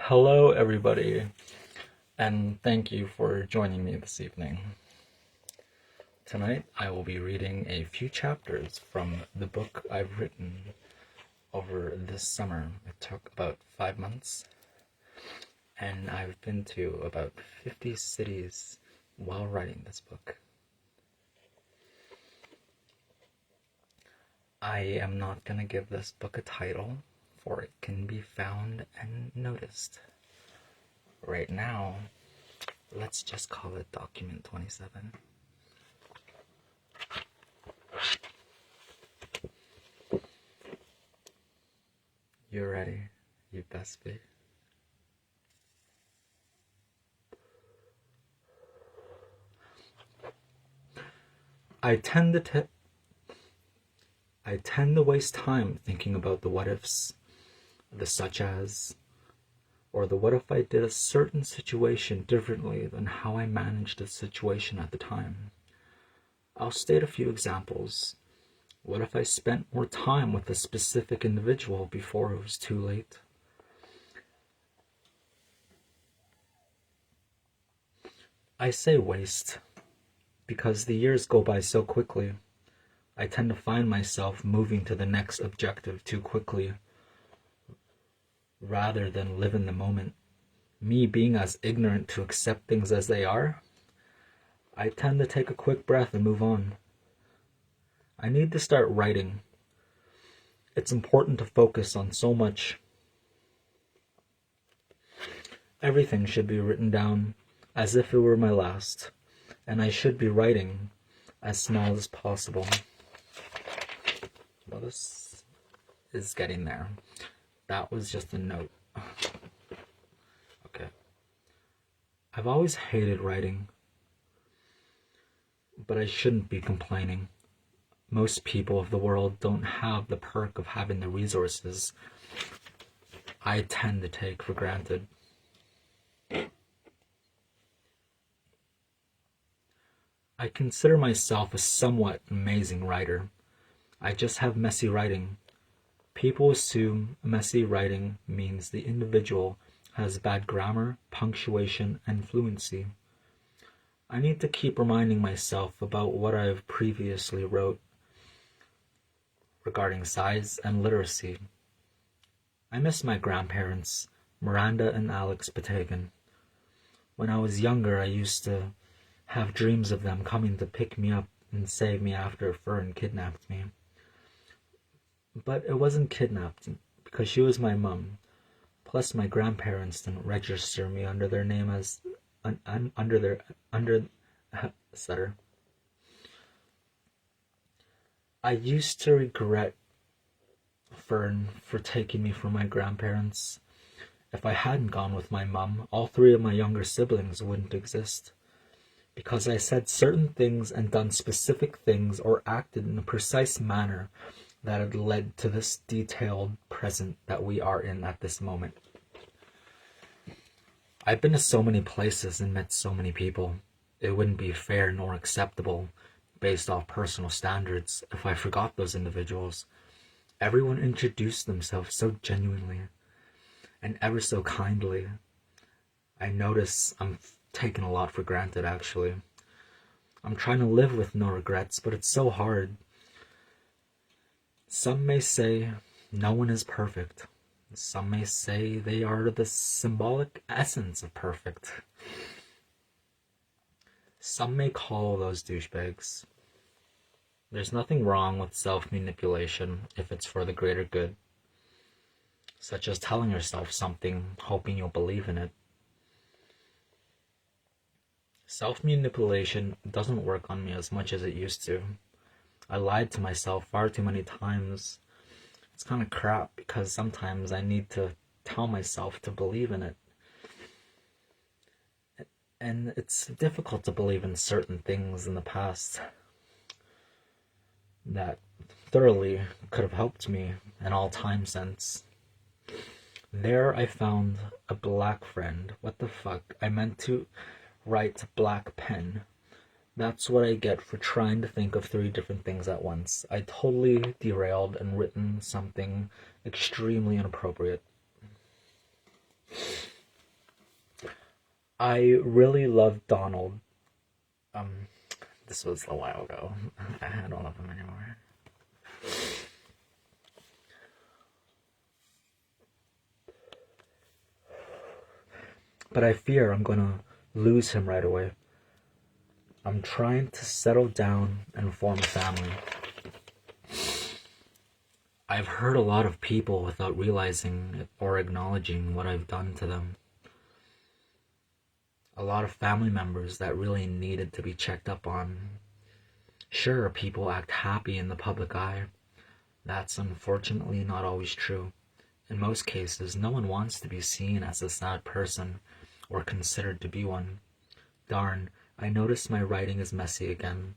Hello, everybody, and thank you for joining me this evening. Tonight, I will be reading a few chapters from the book I've written over this summer. It took about 5 months, and I've been to about 50 cities while writing this book. I am not going to give this book a title, for it can be found and noticed. Right now, let's just call it Document 27. You're ready? You best be. I tend to waste time thinking about the what ifs, the such as, or the what if I did a certain situation differently than how I managed the situation at the time. I'll state a few examples. What if I spent more time with a specific individual before it was too late? I say waste because the years go by so quickly. I tend to find myself moving to the next objective too quickly rather than live in the moment. Me being as ignorant to accept things as they are, I tend to take a quick breath and move on. I need to start writing. It's important to focus on so much. Everything should be written down as if it were my last, and I should be writing as small as possible. Well, this is getting there. That was just a note. Okay. I've always hated writing, but I shouldn't be complaining. Most people of the world don't have the perk of having the resources I tend to take for granted. I consider myself a somewhat amazing writer. I just have messy writing. People assume messy writing means the individual has bad grammar, punctuation, and fluency. I need to keep reminding myself about what I've previously wrote regarding size and literacy. I miss my grandparents, Miranda and Alex Patagon. When I was younger, I used to have dreams of them coming to pick me up and save me after Fern kidnapped me. But it wasn't kidnapped because she was my mum. Plus, my grandparents didn't register me under their name as stutter. I used to regret Fern for taking me from my grandparents. If I hadn't gone with my mum, all three of my younger siblings wouldn't exist. Because I said certain things and done specific things or acted in a precise manner that had led to this detailed present that we are in at this moment. I've been to so many places and met so many people. It wouldn't be fair nor acceptable, based off personal standards, if I forgot those individuals. Everyone introduced themselves so genuinely and ever so kindly. I notice I'm taking a lot for granted, actually. I'm trying to live with no regrets, but it's so hard. Some may say no one is perfect. Some may say they are the symbolic essence of perfect. Some may call those douchebags. There's nothing wrong with self-manipulation if it's for the greater good, such as telling yourself something, hoping you'll believe in it. Self-manipulation doesn't work on me as much as it used to. I lied to myself far too many times. It's kind of crap because sometimes I need to tell myself to believe in it. And it's difficult to believe in certain things in the past that thoroughly could have helped me in all time since. There I found a black friend. What the fuck? I meant to write black pen. That's what I get for trying to think of 3 different things at once. I totally derailed and written something extremely inappropriate. I really love Donald. Um, this was a while ago. I don't love him anymore. But I fear I'm gonna lose him right away. I'm trying to settle down and form a family. I've hurt a lot of people without realizing or acknowledging what I've done to them. A lot of family members that really needed to be checked up on. Sure, people act happy in the public eye. That's unfortunately not always true. In most cases, no one wants to be seen as a sad person or considered to be one. Darn, I notice my writing is messy again.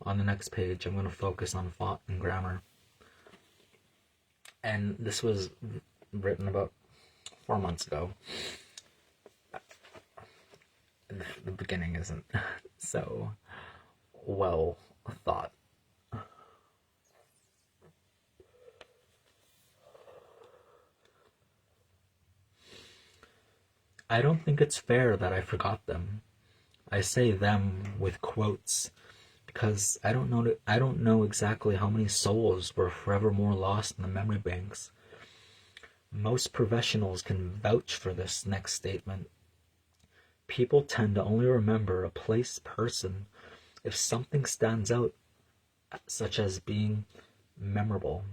On the next page, I'm going to focus on font and grammar. And this was written about 4 months ago. The beginning isn't so well thought. I don't think it's fair that I forgot them. I say them with quotes because I don't know exactly how many souls were forevermore lost in the memory banks. Most professionals can vouch for this next statement. People tend to only remember a place, person, if something stands out, such as being memorable.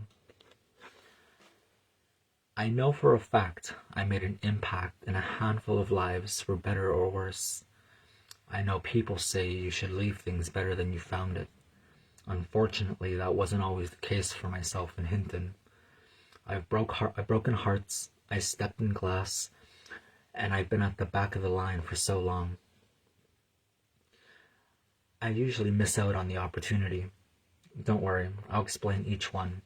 I know for a fact I made an impact in a handful of lives for better or worse. I know people say you should leave things better than you found it. Unfortunately, that wasn't always the case for myself in Hinton. I've broken hearts, I stepped in glass, and I've been at the back of the line for so long. I usually miss out on the opportunity. Don't worry, I'll explain each one.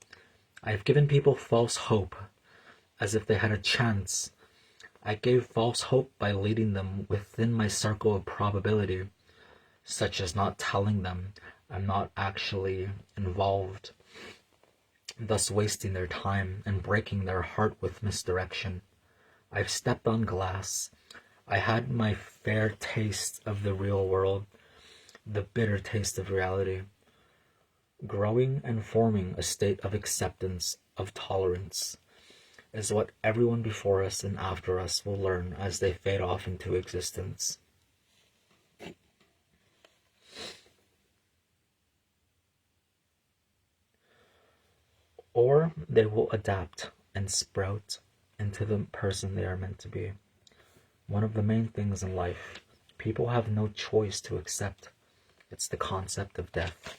I've given people false hope, as if they had a chance. I gave false hope by leading them within my circle of probability, such as not telling them I'm not actually involved, thus wasting their time and breaking their heart with misdirection. I've stepped on glass. I had my fair taste of the real world, the bitter taste of reality, growing and forming a state of acceptance, of tolerance, is what everyone before us and after us will learn as they fade off into existence. Or they will adapt and sprout into the person they are meant to be. One of the main things in life people have no choice to accept. It's the concept of death.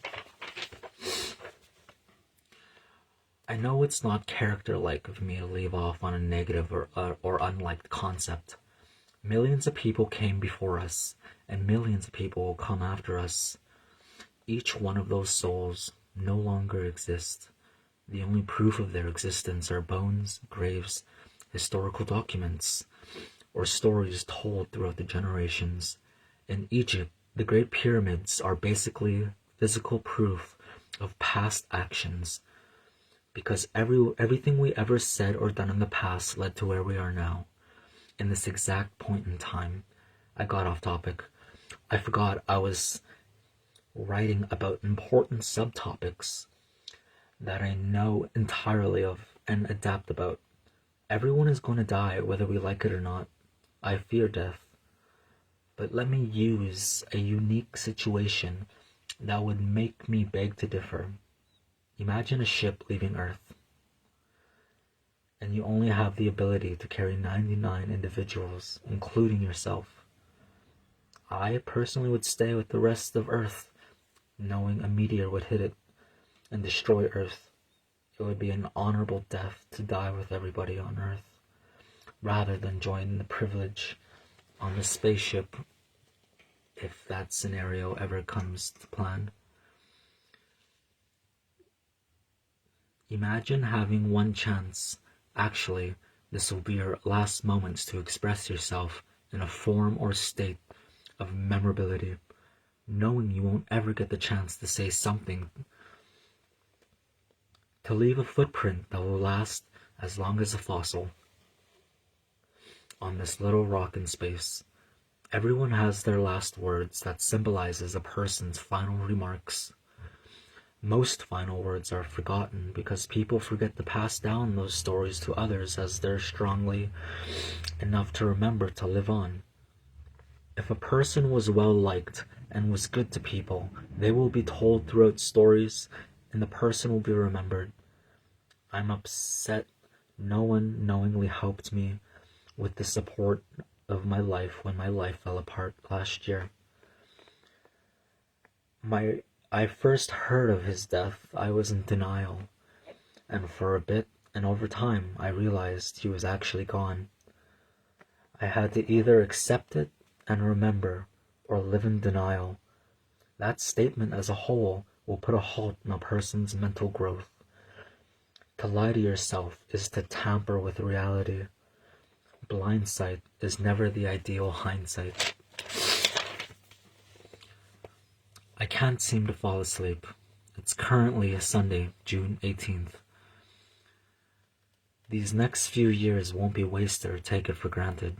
I know it's not character-like of me to leave off on a negative or unliked concept. Millions of people came before us, and millions of people will come after us. Each one of those souls no longer exists. The only proof of their existence are bones, graves, historical documents, or stories told throughout the generations. In Egypt, the Great Pyramids are basically physical proof of past actions, because everything we ever said or done in the past led to where we are now. In this exact point in time, I got off topic. I forgot I was writing about important subtopics that I know entirely of and adapt about. Everyone is going to die whether we like it or not. I fear death. But let me use a unique situation that would make me beg to differ. Imagine a ship leaving Earth, and you only have the ability to carry 99 individuals, including yourself. I personally would stay with the rest of Earth, knowing a meteor would hit it and destroy Earth. It would be an honorable death to die with everybody on Earth, rather than join the privilege on the spaceship if that scenario ever comes to plan. Imagine having one chance. Actually, this will be your last moments to express yourself in a form or state of memorability, knowing you won't ever get the chance to say something, to leave a footprint that will last as long as a fossil on this little rock in space. Everyone has their last words that symbolizes a person's final remarks. Most final words are forgotten because people forget to pass down those stories to others as they're strongly enough to remember to live on. If a person was well liked and was good to people, they will be told throughout stories and the person will be remembered. I'm upset no one knowingly helped me with the support of my life when my life fell apart last year. I first heard of his death, I was in denial, and for a bit and over time I realized he was actually gone. I had to either accept it and remember or live in denial. That statement as a whole will put a halt in a person's mental growth. To lie to yourself is to tamper with reality. Blindsight is never the ideal hindsight. I can't seem to fall asleep. It's currently a Sunday, June 18th. These next few years won't be wasted or taken for granted.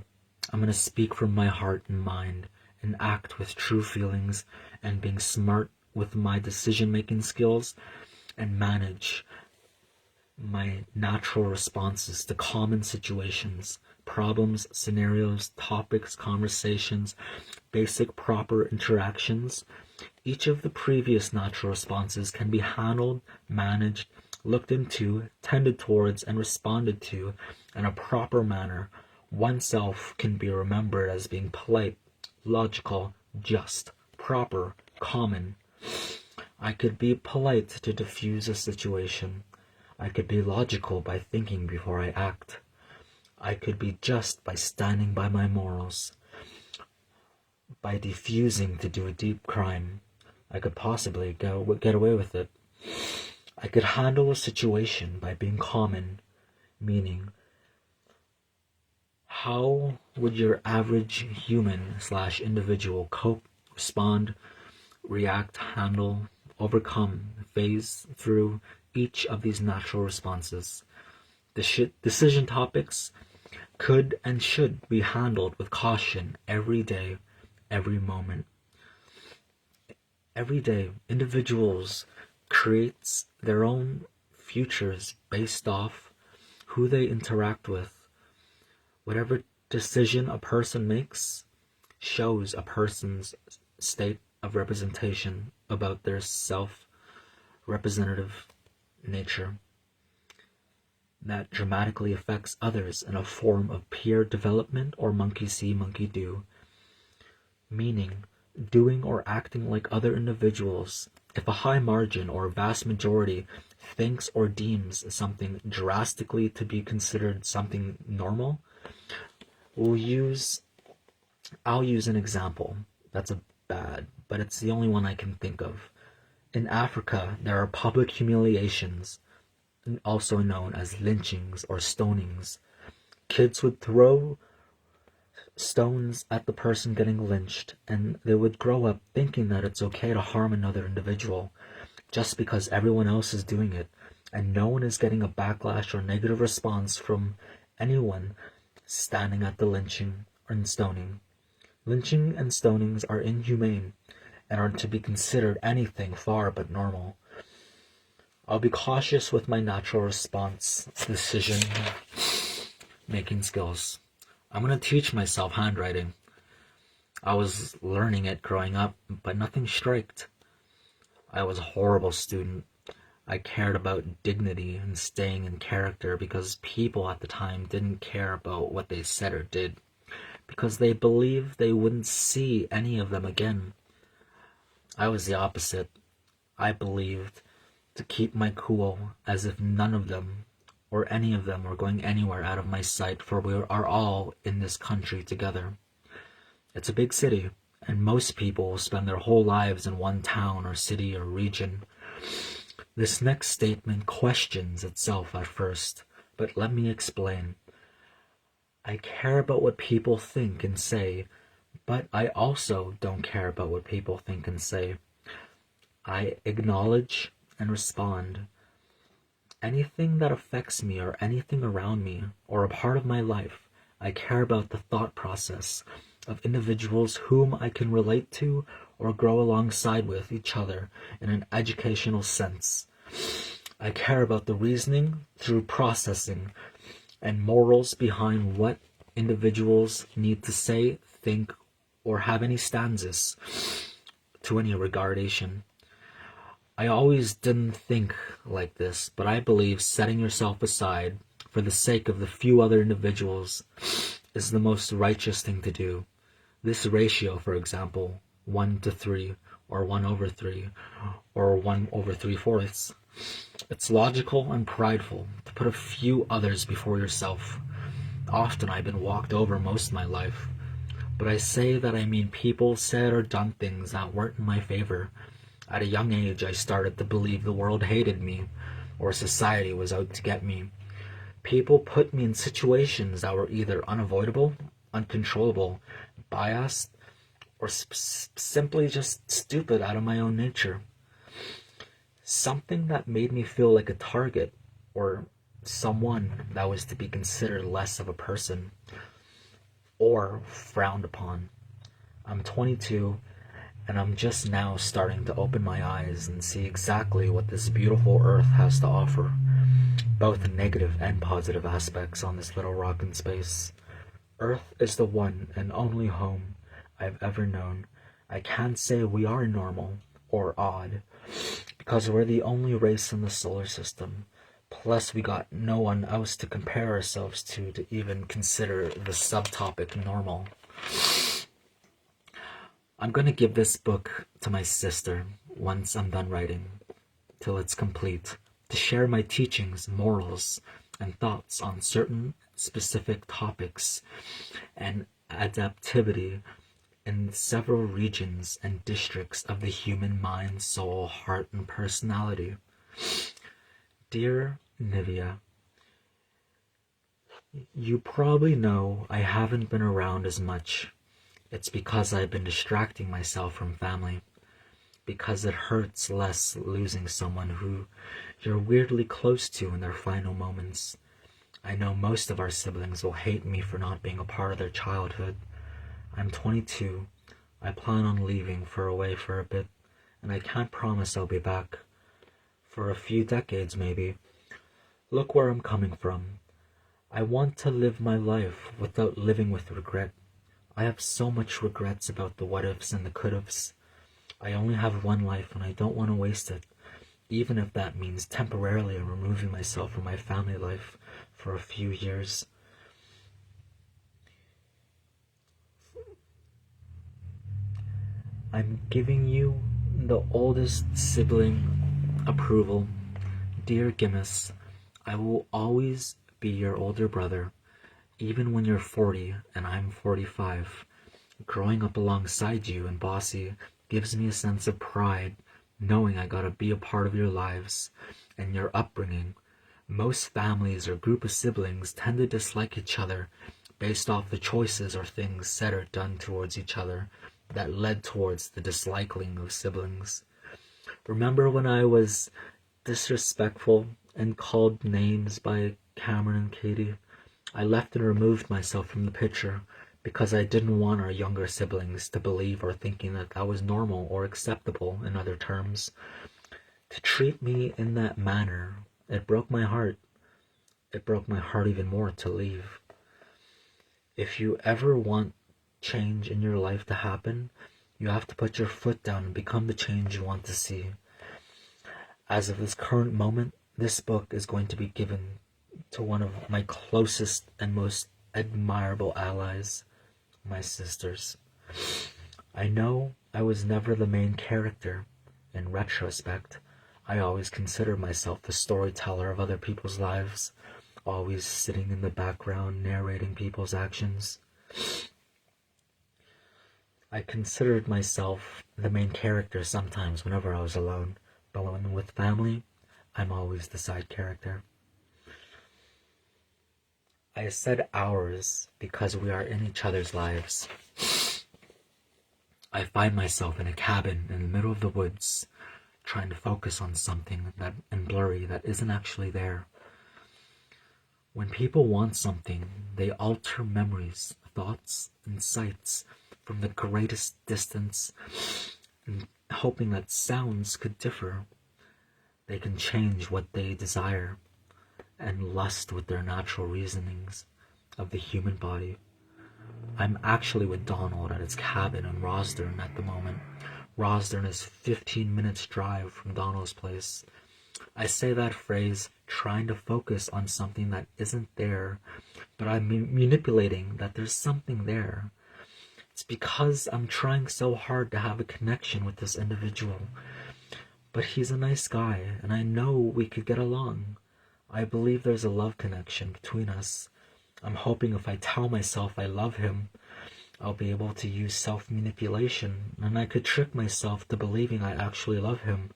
I'm going to speak from my heart and mind and act with true feelings and being smart with my decision-making skills and manage my natural responses to common situations, problems, scenarios, topics, conversations, basic proper interactions. Each of the previous natural responses can be handled, managed, looked into, tended towards, and responded to in a proper manner. Oneself can be remembered as being polite, logical, just, proper, common. I could be polite to diffuse a situation. I could be logical by thinking before I act. I could be just by standing by my morals. By diffusing to do a deep crime, I could possibly get away with it. I could handle a situation by being common, meaning, how would your average human/individual cope, respond, react, handle, overcome, phase through each of these natural responses? Decision topics could and should be handled with caution every day, every moment. Every day, individuals create their own futures based off who they interact with. Whatever decision a person makes shows a person's state of representation about their self-representative nature that dramatically affects others in a form of peer development or monkey see, monkey do, meaning doing or acting like other individuals. If a high margin or vast majority thinks or deems something drastically to be considered something normal, I'll use an example that's bad, but it's the only one I can think of. In Africa, there are public humiliations, also known as lynchings or stonings. Kids would throw stones at the person getting lynched, and they would grow up thinking that it's okay to harm another individual just because everyone else is doing it, and no one is getting a backlash or negative response from anyone standing at the lynching and stoning. Lynching and stonings are inhumane and are to be considered anything far but normal. I'll be cautious with my natural response decision-making skills. I'm going to teach myself handwriting. I was learning it growing up, but nothing striked. I was a horrible student. I cared about dignity and staying in character because people at the time didn't care about what they said or did, because they believed they wouldn't see any of them again. I was the opposite. I believed to keep my cool as if none of them or any of them were going anywhere out of my sight, for we are all in this country together. It's a big city, and most people will spend their whole lives in one town or city or region. This next statement questions itself at first, but let me explain. I care about what people think and say, but I also don't care about what people think and say. I acknowledge and respond. Anything that affects me or anything around me or a part of my life, I care about the thought process, of individuals whom I can relate to or grow alongside with each other in an educational sense. I care about the reasoning through processing and morals behind what individuals need to say, think, or have any stanzas to any regardation. I always didn't think like this, but I believe setting yourself aside for the sake of the few other individuals is the most righteous thing to do. This ratio, for example, 1 to 3, or 1 over 3, or 1 over 3/4, it's logical and prideful to put a few others before yourself. Often I've been walked over most of my life, but I say that I mean people said or done things that weren't in my favor. At a young age, I started to believe the world hated me, or society was out to get me. People put me in situations that were either unavoidable, uncontrollable, biased, or simply just stupid out of my own nature. Something that made me feel like a target, or someone that was to be considered less of a person, or frowned upon. I'm 22, and I'm just now starting to open my eyes and see exactly what this beautiful earth has to offer, both negative and positive aspects on this little rock in space. Earth is the one and only home I've ever known. I can't say we are normal or odd, because we're the only race in the solar system. Plus, we got no one else to compare ourselves to even consider the subtopic normal. I'm gonna give this book to my sister once I'm done writing, till it's complete, to share my teachings, morals, and thoughts on certain specific topics and adaptivity in several regions and districts of the human mind, soul, heart, and personality. Dear Nivea, you probably know I haven't been around as much. It's because I've been distracting myself from family, because it hurts less losing someone who you're weirdly close to in their final moments. I know most of our siblings will hate me for not being a part of their childhood. I'm 22. I plan on leaving away for a bit, and I can't promise I'll be back. For a few decades, maybe. Look where I'm coming from. I want to live my life without living with regret. I have so much regrets about the what-ifs and the could-ifs. I only have one life, and I don't want to waste it, even if that means temporarily removing myself from my family life for a few years. I'm giving you the oldest sibling approval. Dear Gimmis, I will always be your older brother, even when you're 40 and I'm 45. Growing up alongside you and Bossy gives me a sense of pride, knowing I gotta be a part of your lives and your upbringing. Most families or group of siblings tend to dislike each other based off the choices or things said or done towards each other that led towards the disliking of siblings. Remember when I was disrespectful and called names by Cameron and Katie? I left and removed myself from the picture because I didn't want our younger siblings to believe or thinking that that was normal or acceptable, in other terms. To treat me in that manner, it broke my heart. It broke my heart even more to leave. If you ever want change in your life to happen, you have to put your foot down and become the change you want to see. As of this current moment, this book is going to be given to one of my closest and most admirable allies, my sisters. I know I was never the main character. In retrospect, I always considered myself the storyteller of other people's lives, always sitting in the background narrating people's actions. I considered myself the main character sometimes whenever I was alone, but when I'm with family, I'm always the side character. I said ours because we are in each other's lives. I find myself in a cabin in the middle of the woods, trying to focus on something and blurry that isn't actually there. When people want something, they alter memories, thoughts, and sights from the greatest distance, and hoping that sounds could differ. They can change what they desire and lust with their natural reasonings of the human body. I'm actually with Donald at his cabin in Rosthern at the moment. Rosthern is 15 minutes drive from Donald's place. I say that phrase trying to focus on something that isn't there, but I'm manipulating that there's something there. It's because I'm trying so hard to have a connection with this individual. But he's a nice guy, and I know we could get along. I believe there's a love connection between us. I'm hoping if I tell myself I love him, I'll be able to use self-manipulation, and I could trick myself to believing I actually love him.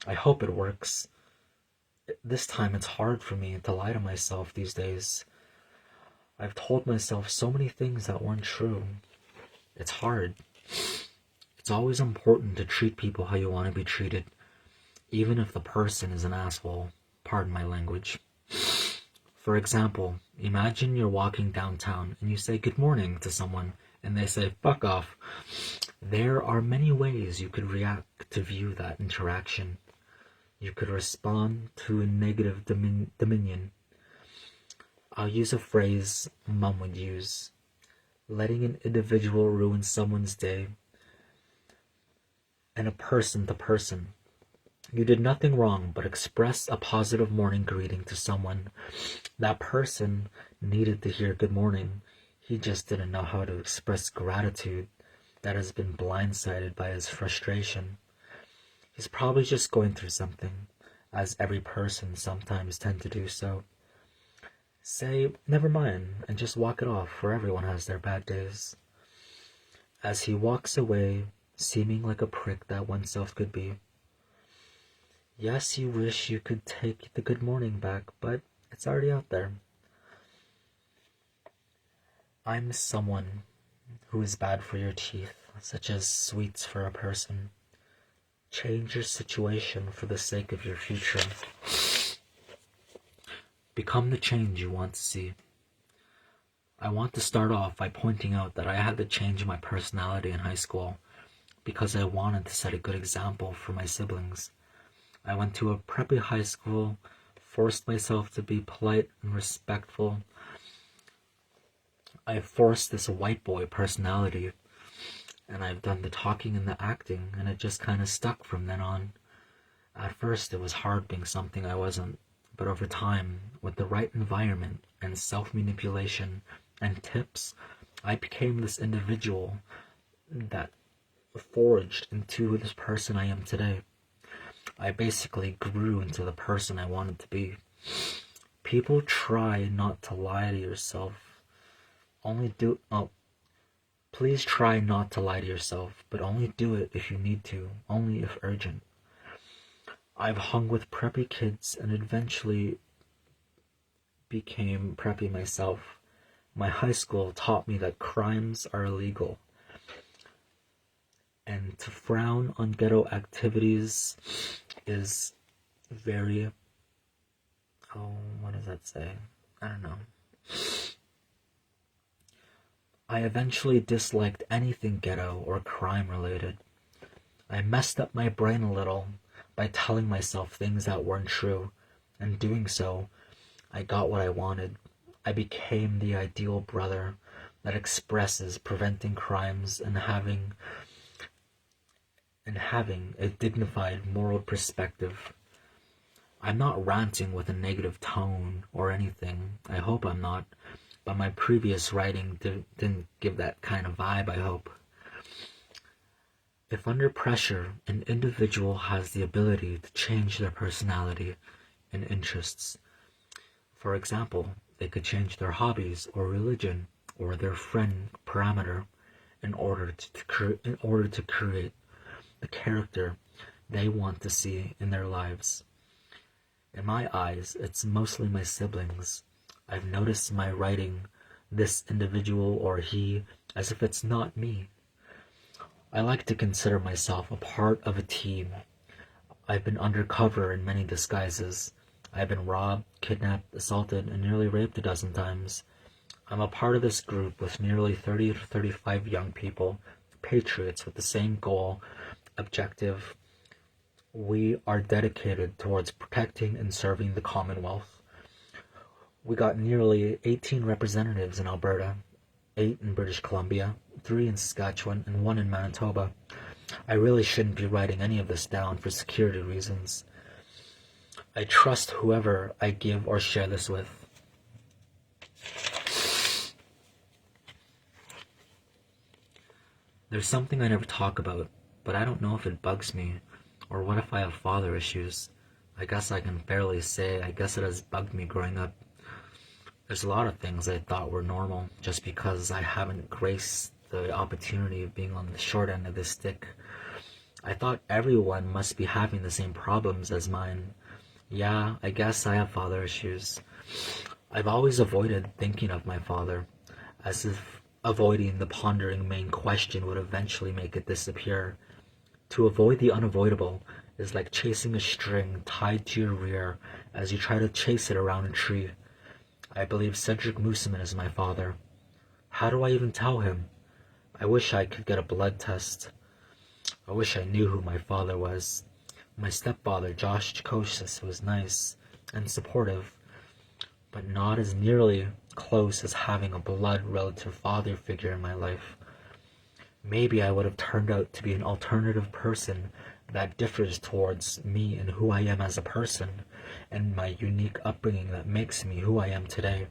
I hope it works. This time it's hard for me to lie to myself these days. I've told myself so many things that weren't true. It's hard. It's always important to treat people how you want to be treated, even if the person is an asshole. Pardon my language. For example, imagine you're walking downtown and you say good morning to someone and they say fuck off. There are many ways you could react to view that interaction. You could respond to a negative dominion. I'll use a phrase Mum would use. Letting an individual ruin someone's day and a person to person. You did nothing wrong but express a positive morning greeting to someone. That person needed to hear good morning. He just didn't know how to express gratitude that has been blindsided by his frustration. He's probably just going through something, as every person sometimes tend to do so. Say, never mind, and just walk it off, for everyone has their bad days. As he walks away, seeming like a prick that oneself could be. Yes, you wish you could take the good morning back, but it's already out there. I'm someone who is bad for your teeth, such as sweets for a person. Change your situation for the sake of your future. Become the change you want to see. I want to start off by pointing out that I had to change my personality in high school because I wanted to set a good example for my siblings. I went to a preppy high school, forced myself to be polite and respectful. I forced this white boy personality, and I've done the talking and the acting, and it just kind of stuck from then on. At first, it was hard being something I wasn't, but over time, with the right environment and self-manipulation and tips, I became this individual that forged into this person I am today. I basically grew into the person I wanted to be. People try not to lie to yourself. Please try not to lie to yourself, but only do it if you need to, only if urgent. I've hung with preppy kids and eventually became preppy myself. My high school taught me that crimes are illegal, and to frown on ghetto activities is very, what does that say? I don't know. I eventually disliked anything ghetto or crime related. I messed up my brain a little by telling myself things that weren't true, and doing so, I got what I wanted. I became the ideal brother that expresses preventing crimes and having a dignified moral perspective. I'm not ranting with a negative tone or anything. I hope I'm not. But my previous writing didn't give that kind of vibe, I hope. If under pressure, an individual has the ability to change their personality and interests. For example, they could change their hobbies or religion or their friend parameter in order to create the character they want to see in their lives. In my eyes, it's mostly my siblings. I've noticed my writing this individual or he as if it's not me. I like to consider myself a part of a team. I've been undercover in many disguises. I've been robbed, kidnapped, assaulted, and nearly raped a dozen times. I'm a part of this group with nearly 30 to 35 young people, patriots with the same goal, objective. We are dedicated towards protecting and serving the Commonwealth. We got nearly 18 representatives in Alberta, 8 in British Columbia, 3 in Saskatchewan, and 1 in Manitoba. I really shouldn't be writing any of this down for security reasons. I trust whoever I give or share this with. There's something I never talk about, but I don't know if it bugs me, or what if I have father issues. I guess I can fairly say I guess it has bugged me growing up. There's a lot of things I thought were normal just because I haven't graced the opportunity of being on the short end of the stick. I thought everyone must be having the same problems as mine. Yeah, I guess I have father issues. I've always avoided thinking of my father, as if avoiding the pondering main question would eventually make it disappear. To avoid the unavoidable is like chasing a string tied to your rear as you try to chase it around a tree. I believe Cedric Mooseman is my father. How do I even tell him? I wish I could get a blood test. I wish I knew who my father was. My stepfather, Josh Jacosis, was nice and supportive, but not as nearly close as having a blood relative father figure in my life. Maybe I would have turned out to be an alternative person that differs towards me and who I am as a person, and my unique upbringing that makes me who I am today.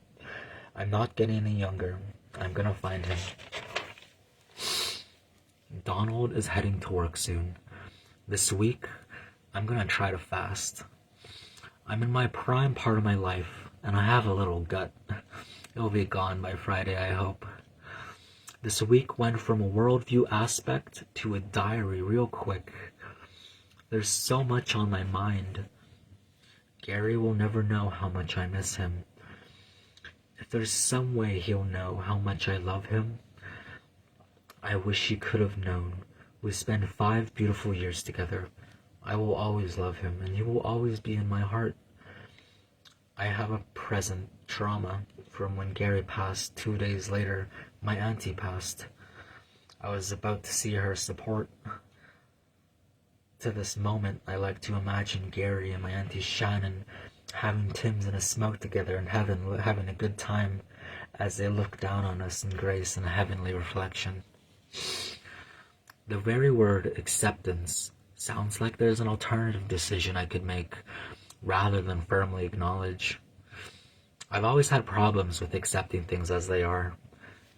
I'm not getting any younger. I'm gonna find him. Donald is heading to work soon. This week, I'm gonna try to fast. I'm in my prime part of my life, and I have a little gut. It'll be gone by Friday, I hope. This week went from a worldview aspect to a diary real quick. There's so much on my mind. Gary will never know how much I miss him. If there's some way he'll know how much I love him, I wish he could have known. We spent 5 beautiful years together. I will always love him, and he will always be in my heart. I have a present trauma from when Gary passed. 2 days later, my auntie passed. I was about to see her support. To this moment, I like to imagine Gary and my auntie Shannon having Tim's and a smoke together in heaven, having a good time as they look down on us in grace and a heavenly reflection. The very word acceptance sounds like there's an alternative decision I could make rather than firmly acknowledge. I've always had problems with accepting things as they are.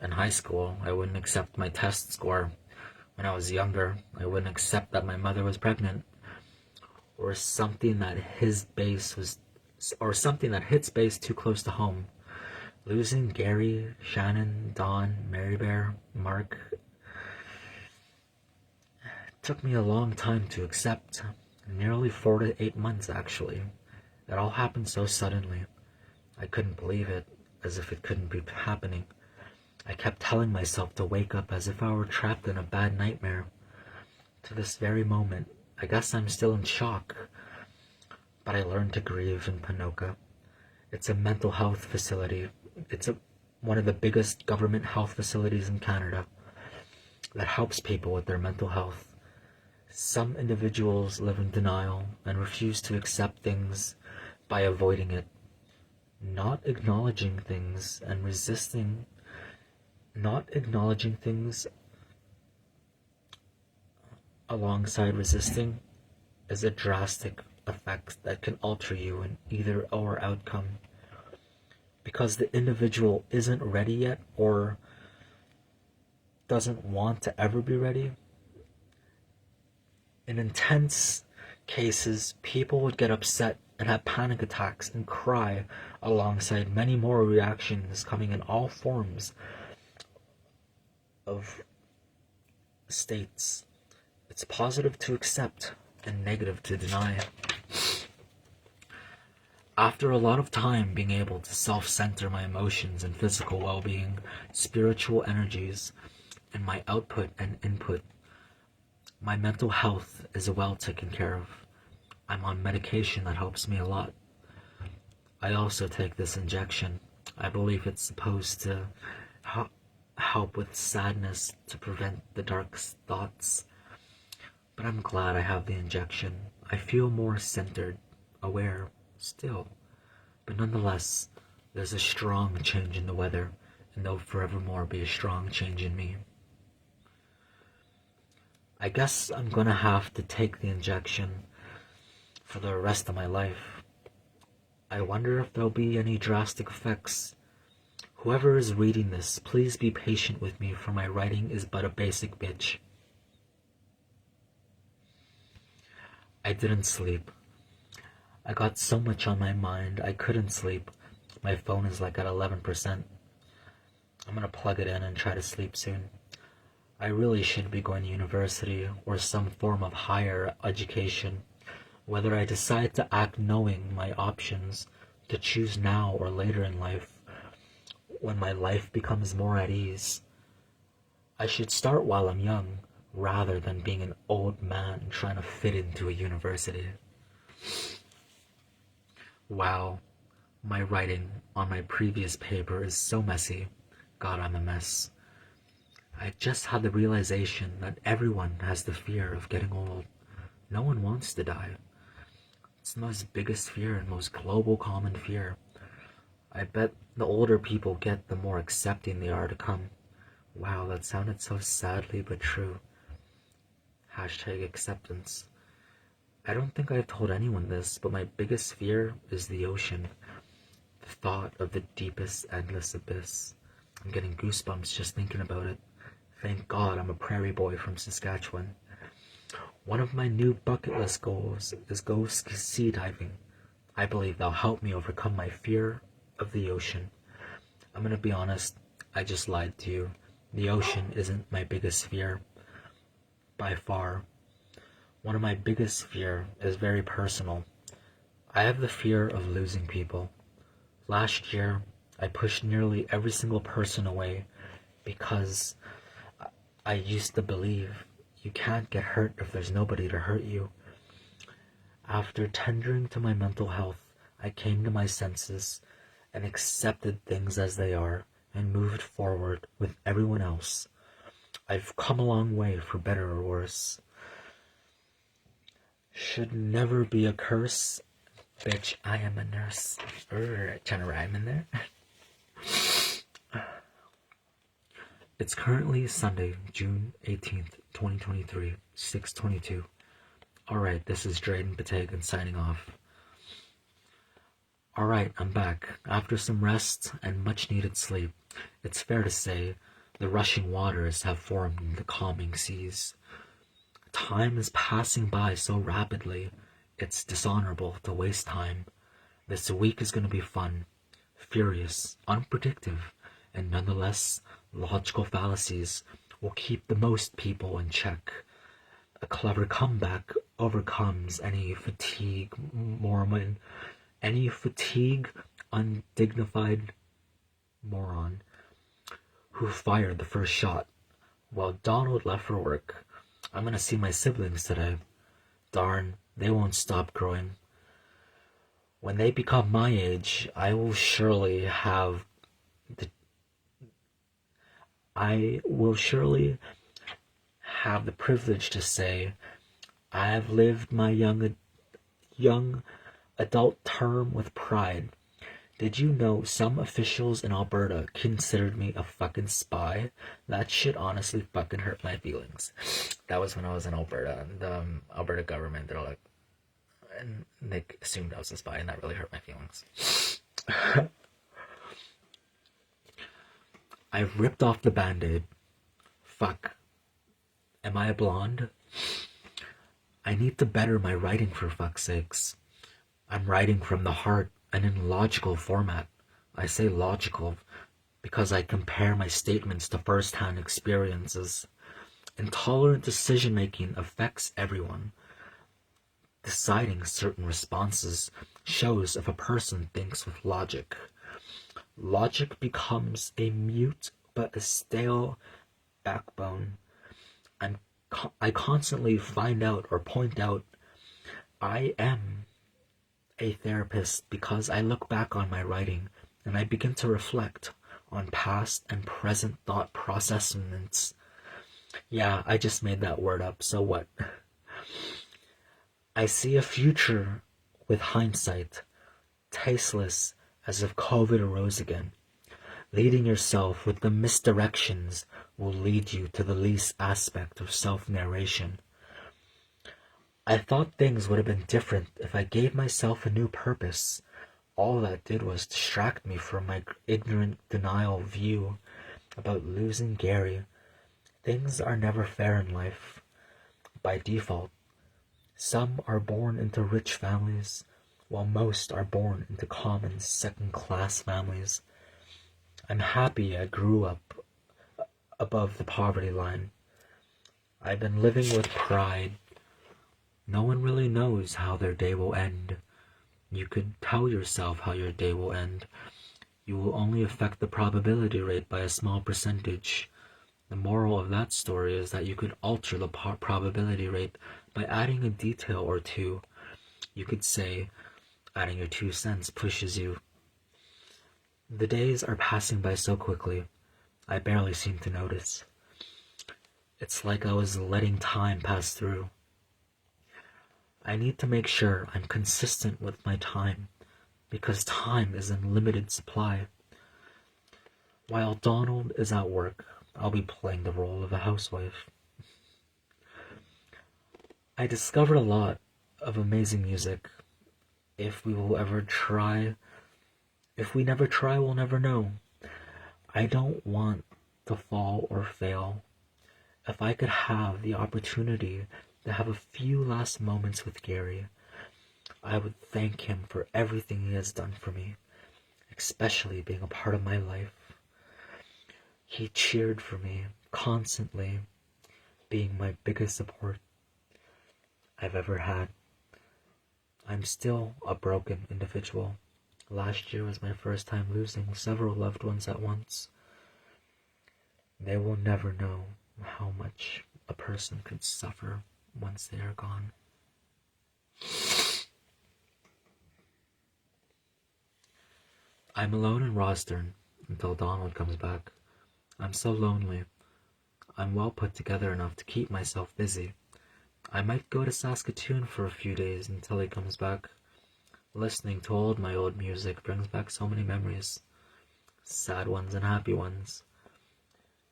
In high school, I wouldn't accept my test score. When I was younger, I wouldn't accept that my mother was pregnant, or something that hits base too close to home. Losing Gary, Shannon, Dawn, Mary Bear, Mark took me a long time to accept. Nearly 4 to 8 months, actually. It all happened so suddenly. I couldn't believe it, as if it couldn't be happening. I kept telling myself to wake up as if I were trapped in a bad nightmare. To this very moment, I guess I'm still in shock. But I learned to grieve in Ponoka. It's a mental health facility. It's one of the biggest government health facilities in Canada that helps people with their mental health. Some individuals live in denial and refuse to accept things by avoiding it, not acknowledging things and resisting. Not acknowledging things alongside resisting is a drastic effect that can alter you in either or outcome. Because the individual isn't ready yet or doesn't want to ever be ready. In intense cases, people would get upset and have panic attacks and cry alongside many more reactions coming in all forms of states. It's positive to accept and negative to deny. After a lot of time being able to self-center my emotions and physical well-being, spiritual energies, and my output and input, my mental health is well taken care of. I'm on medication that helps me a lot. I also take this injection. I believe it's supposed to help with sadness to prevent the dark thoughts. But I'm glad I have the injection. I feel more centered, aware, still. But nonetheless, there's a strong change in the weather, and there'll forevermore be a strong change in me. I guess I'm gonna have to take the injection for the rest of my life. I wonder if there'll be any drastic effects. Whoever is reading this, please be patient with me, for my writing is but a basic bitch. I didn't sleep. I got so much on my mind, I couldn't sleep. My phone is like at 11%. I'm gonna plug it in and try to sleep soon. I really should be going to university or some form of higher education. Whether I decide to act knowing my options, to choose now or later in life, when my life becomes more at ease. I should start while I'm young, rather than being an old man trying to fit into a university. Wow, my writing on my previous paper is so messy. God, I'm a mess. I just had the realization that everyone has the fear of getting old. No one wants to die. It's the most biggest fear and most global common fear. I bet the older people get, the more accepting they are to come. Wow, that sounded so sadly but true. Hashtag acceptance. I don't think I've told anyone this, but my biggest fear is the ocean. The thought of the deepest, endless abyss. I'm getting goosebumps just thinking about it. Thank God I'm a prairie boy from Saskatchewan. One of my new bucket list goals is go sea diving. I believe that'll help me overcome my fear of the ocean. I'm gonna be honest, I just lied to you. The ocean isn't my biggest fear. By far. One of my biggest fear is very personal. I have the fear of losing people. Last year, I pushed nearly every single person away because I used to believe you can't get hurt if there's nobody to hurt you. After tendering to my mental health, I came to my senses and accepted things as they are and moved forward with everyone else. I've come a long way, for better or worse. Should never be a curse. Bitch, I am a nurse. Trying to rhyme in there. It's currently Sunday, June 18th, 2023, 6:22. Alright, this is Drayden Patagan signing off. Alright, I'm back. After some rest and much needed sleep, it's fair to say the rushing waters have formed the calming seas. Time is passing by so rapidly, it's dishonorable to waste time. This week is going to be fun, furious, unpredictable, and nonetheless, logical fallacies will keep the most people in check. A clever comeback overcomes any undignified moron who fired the first shot. While Donald left for work, I'm gonna see my siblings today. Darn, they won't stop growing. When they become my age, I will surely have the privilege to say I have lived my young adult term with pride. Did you know some officials in Alberta considered me a fucking spy? That shit honestly fucking hurt my feelings. That was when I was in Alberta, and the Alberta government, they're like, and they assumed I was a spy, and that really hurt my feelings. I've ripped off the band-aid. Fuck. Am I a blonde? I need to better my writing, for fuck's sakes. I'm writing from the heart and in logical format. I say logical because I compare my statements to first-hand experiences. Intolerant decision-making affects everyone. Deciding certain responses shows if a person thinks with logic. Logic becomes a mute but a stale backbone. I constantly find out or point out I am a therapist because I look back on my writing and I begin to reflect on past and present thought processes. Yeah, I just made that word up, so what? I see a future with hindsight, tasteless as if COVID arose again. Leading yourself with the misdirections will lead you to the least aspect of self-narration. I thought things would have been different if I gave myself a new purpose. All that did was distract me from my ignorant denial view about losing Gary. Things are never fair in life. By default, some are born into rich families, while most are born into common second-class families. I'm happy I grew up above the poverty line. I've been living with pride. No one really knows how their day will end. You could tell yourself how your day will end. You will only affect the probability rate by a small percentage. The moral of that story is that you could alter the probability rate by adding a detail or two. You could say, adding your 2 cents pushes you. The days are passing by so quickly, I barely seem to notice. It's like I was letting time pass through. I need to make sure I'm consistent with my time, because time is in limited supply. While Donald is at work, I'll be playing the role of a housewife. I discovered a lot of amazing music. If we never try, we'll never know. I don't want to fall or fail. If I could have the opportunity to have a few last moments with Gary, I would thank him for everything he has done for me, especially being a part of my life. He cheered for me constantly, being my biggest support I've ever had. I'm still a broken individual. Last year was my first time losing several loved ones at once. They will never know how much a person could suffer once they are gone. I'm alone in Rosthern until Donald comes back. I'm so lonely. I'm well put together enough to keep myself busy. I might go to Saskatoon for a few days until he comes back. Listening to my old music brings back so many memories, sad ones and happy ones.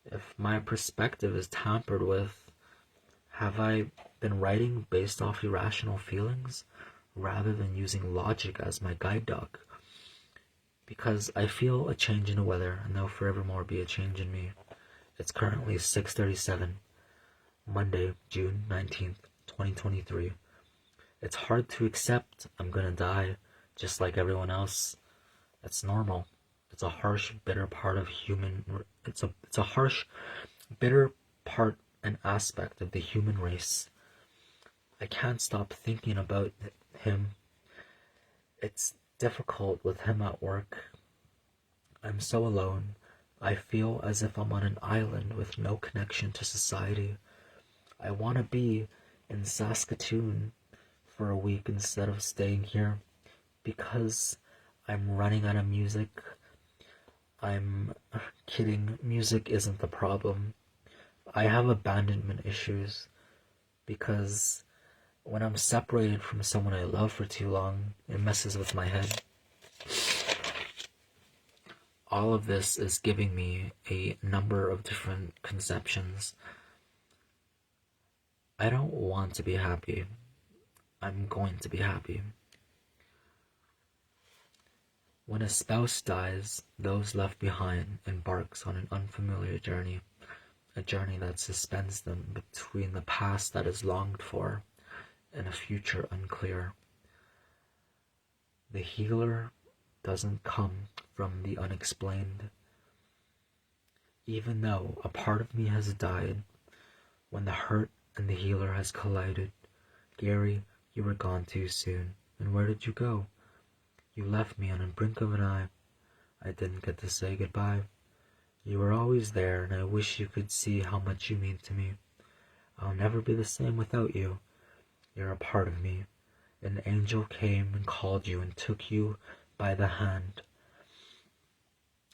If my perspective is tampered with, have I been writing based off irrational feelings rather than using logic as my guide dog? Because I feel a change in the weather, and there'll forevermore be a change in me. It's currently 6:37, Monday, June 19th, 2023. It's hard to accept I'm gonna die, just like everyone else. It's normal. It's a harsh, bitter part of It's a harsh, bitter part and aspect of the human race. I can't stop thinking about him. It's difficult with him at work. I'm so alone. I feel as if I'm on an island with no connection to society. I want to be in Saskatoon for a week instead of staying here because I'm running out of music. I'm kidding. Music isn't the problem. I have abandonment issues because when I'm separated from someone I love for too long, it messes with my head. All of this is giving me a number of different conceptions. I don't want to be happy. I'm going to be happy. When a spouse dies, those left behind embarks on an unfamiliar journey, a journey that suspends them between the past that is longed for and a future unclear. The healer doesn't come from the unexplained. Even though a part of me has died, when the hurt and the healer has collided, Gary, you were gone too soon. And where did you go? You left me on the brink of an eye. I didn't get to say goodbye. You were always there, and I wish you could see how much you mean to me. I'll never be the same without you. You're a part of me. an angel came and called you and took you by the hand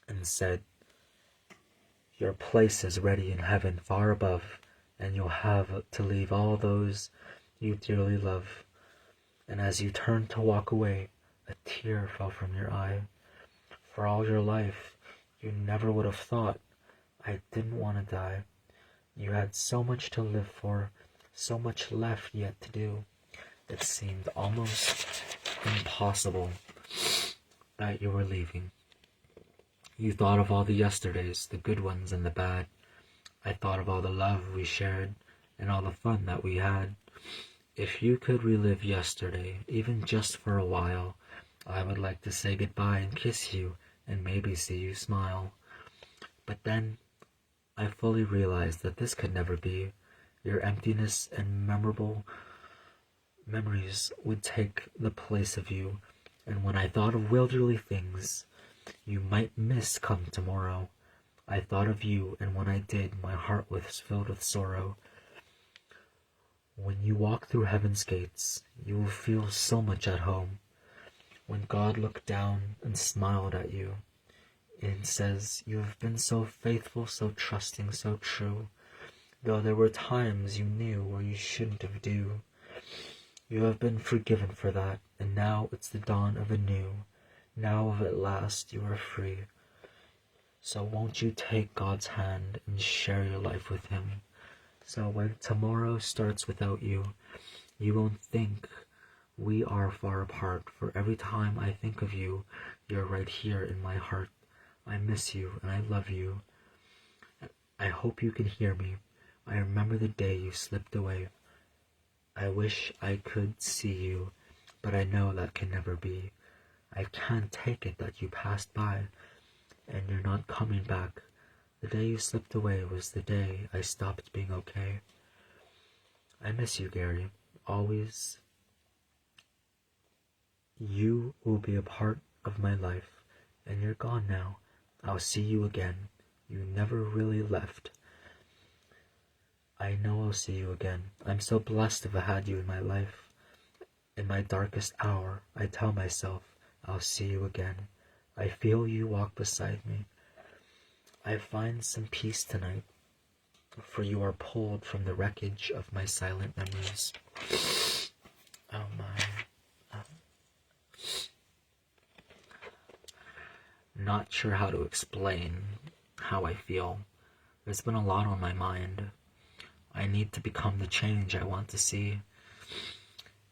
and said, your place is ready in heaven far above, and you'll have to leave all those you dearly love. And as you turned to walk away, a tear fell from your eye. For all your life, you never would have thought I didn't want to die. You had so much to live for, so much left yet to do. It seemed almost impossible that you were leaving. You thought of all the yesterdays, the good ones and the bad. I thought of all the love we shared and all the fun that we had. If you could relive yesterday, even just for a while, I would like to say goodbye and kiss you and maybe see you smile. But then I fully realized that this could never be. Your emptiness and memorable memories would take the place of you. And when I thought of wilderly things you might miss come tomorrow, I thought of you, and when I did, my heart was filled with sorrow. When you walk through heaven's gates, you will feel so much at home. When God looked down and smiled at you, and says, you have been so faithful, so trusting, so true, though there were times you knew where you shouldn't have do. You have been forgiven for that, and now it's the dawn of a new. Now of at last you are free. So won't you take God's hand and share your life with Him? So when tomorrow starts without you, you won't think we are far apart, for every time I think of you, you're right here in my heart. I miss you and I love you. I hope you can hear me. I remember the day you slipped away. I wish I could see you, but I know that can never be. I can't take it that you passed by, and you're not coming back. The day you slipped away was the day I stopped being okay. I miss you, Gary. Always. You will be a part of my life, and you're gone now. I'll see you again. You never really left. I know I'll see you again. I'm so blessed to have had you in my life. In my darkest hour, I tell myself, I'll see you again. I feel you walk beside me. I find some peace tonight, for you are pulled from the wreckage of my silent memories. Oh my. Not sure how to explain how I feel. There's been a lot on my mind. I need to become the change I want to see.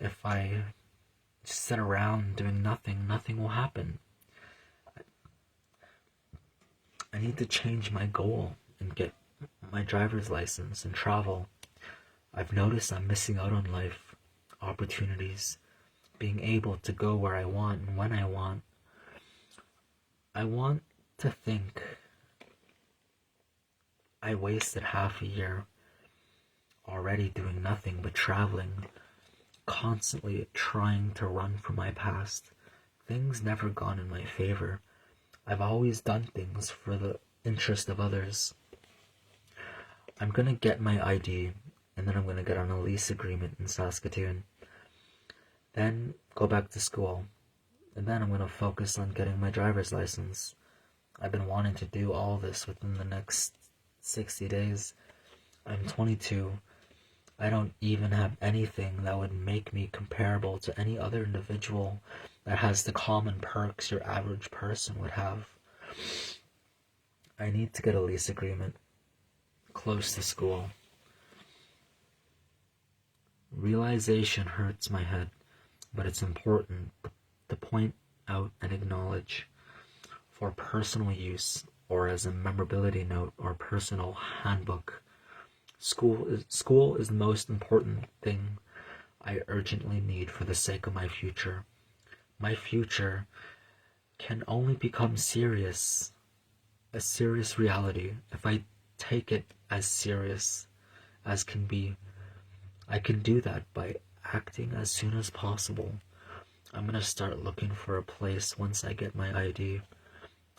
If I just sit around doing nothing, nothing will happen. I need to change my goal and get my driver's license and travel. I've noticed I'm missing out on life, opportunities, being able to go where I want and when I want. I want to think I wasted half a year already doing nothing but traveling, constantly trying to run from my past. Things never gone in my favor. I've always done things for the interest of others. I'm gonna get my ID, and then I'm gonna get on a lease agreement in Saskatoon. Then go back to school, and then I'm gonna focus on getting my driver's license. I've been wanting to do all this within the next 60 days. I'm 22. I don't even have anything that would make me comparable to any other individual that has the common perks your average person would have. I need to get a lease agreement close to school. Realization hurts my head, but it's important to point out and acknowledge for personal use or as a memorability note or personal handbook. School is the most important thing I urgently need for the sake of my future. My future can only become serious, a serious reality, if I take it as serious as can be. I can do that by acting as soon as possible. I'm gonna start looking for a place once I get my ID.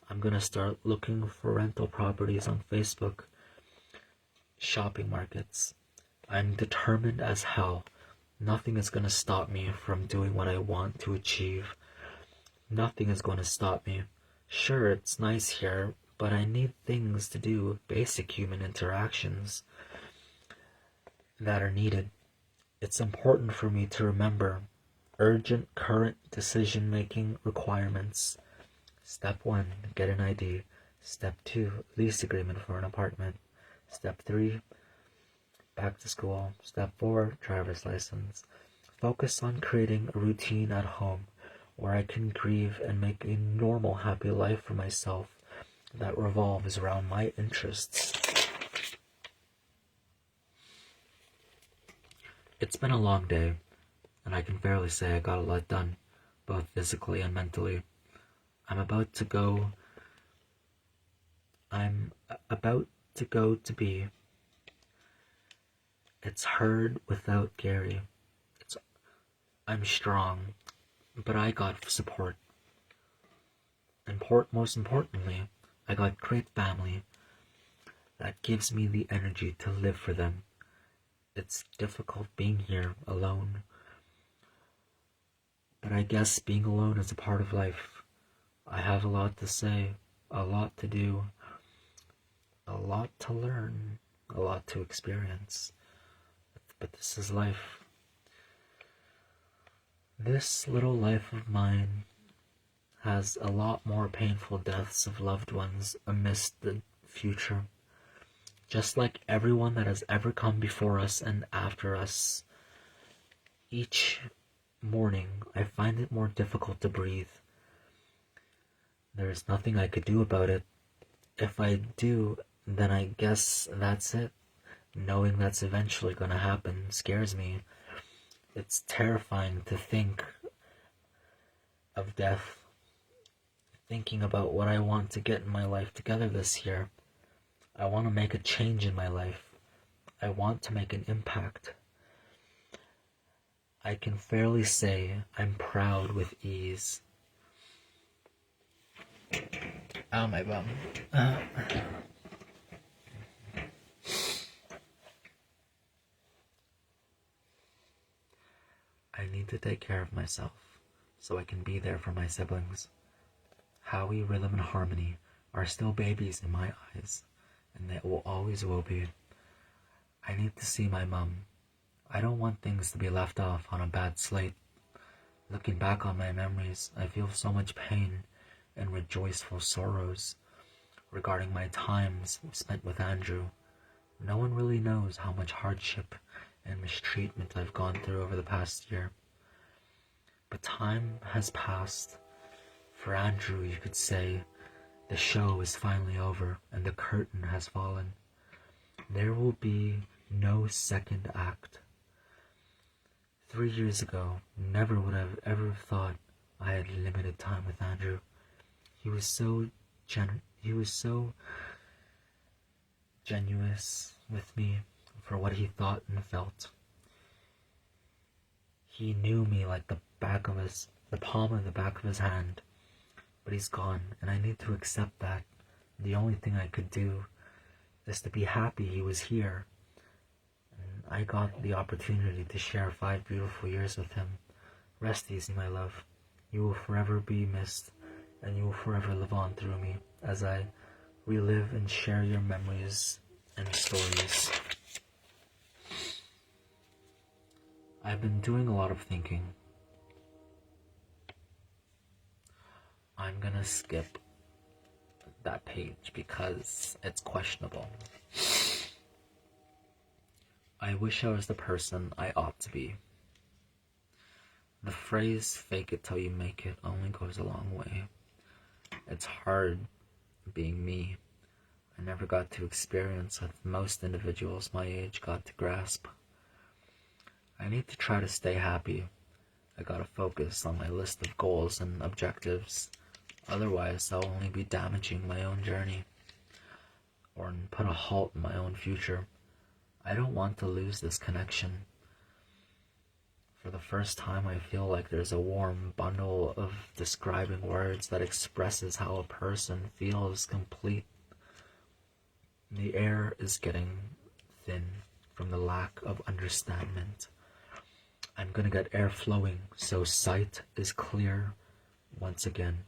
I'm gonna start looking for rental properties on Facebook, shopping markets. I'm determined as hell Nothing is going to stop me from doing what I want to achieve. Nothing is going to stop me. Sure, it's nice here, but I need things to do, basic human interactions that are needed. It's important for me to remember urgent current decision-making requirements. Step 1, get an ID. Step 2, lease agreement for an apartment. Step 3, back to school. Step 4, driver's license. Focus on creating a routine at home where I can grieve and make a normal, happy life for myself that revolves around my interests. It's been a long day, and I can fairly say I got a lot done, both physically and mentally. I'm about to go to be. It's heard without Gary. I'm strong, but I got support. And most importantly, I got great family that gives me the energy to live for them. It's difficult being here alone, but I guess being alone is a part of life. I have a lot to say, a lot to do, a lot to learn, a lot to experience. But this is life. This little life of mine has a lot more painful deaths of loved ones amidst the future. Just like everyone that has ever come before us and after us, each morning I find it more difficult to breathe. There's nothing I could do about it. If I do, then I guess that's it. Knowing that's eventually gonna happen scares me. It's terrifying to think of death. Thinking about what I want to get in my life together this year. I want to make a change in my life. I want to make an impact. I can fairly say I'm proud with ease. Ow, my bum. I need to take care of myself so I can be there for my siblings. Howie, Rhythm, and Harmony are still babies in my eyes, and they will always will be. I need to see my mum. I don't want things to be left off on a bad slate. Looking back on my memories, I feel so much pain and rejoiceful sorrows regarding my times spent with Andrew. No one really knows how much hardship and mistreatment I've gone through over the past year. But time has passed. For Andrew, you could say, the show is finally over and the curtain has fallen. There will be no second act. 3 years ago, never would I have ever thought I had limited time with Andrew. He was so genuine with me for what he thought and felt. He knew me like the palm of the back of his hand. But he's gone, and I need to accept that. The only thing I could do is to be happy he was here. And I got the opportunity to share 5 beautiful years with him. Rest easy, my love. You will forever be missed, and you will forever live on through me as I relive and share your memories and stories. I've been doing a lot of thinking. I'm gonna skip that page because it's questionable. I wish I was the person I ought to be. The phrase fake it till you make it only goes a long way. It's hard being me. I never got to experience what most individuals my age got to grasp. I need to try to stay happy. I gotta focus on my list of goals and objectives. Otherwise, I'll only be damaging my own journey or put a halt in my own future. I don't want to lose this connection. For the first time, I feel like there's a warm bundle of describing words that expresses how a person feels complete. The air is getting thin from the lack of understanding. I'm gonna get air flowing so sight is clear once again.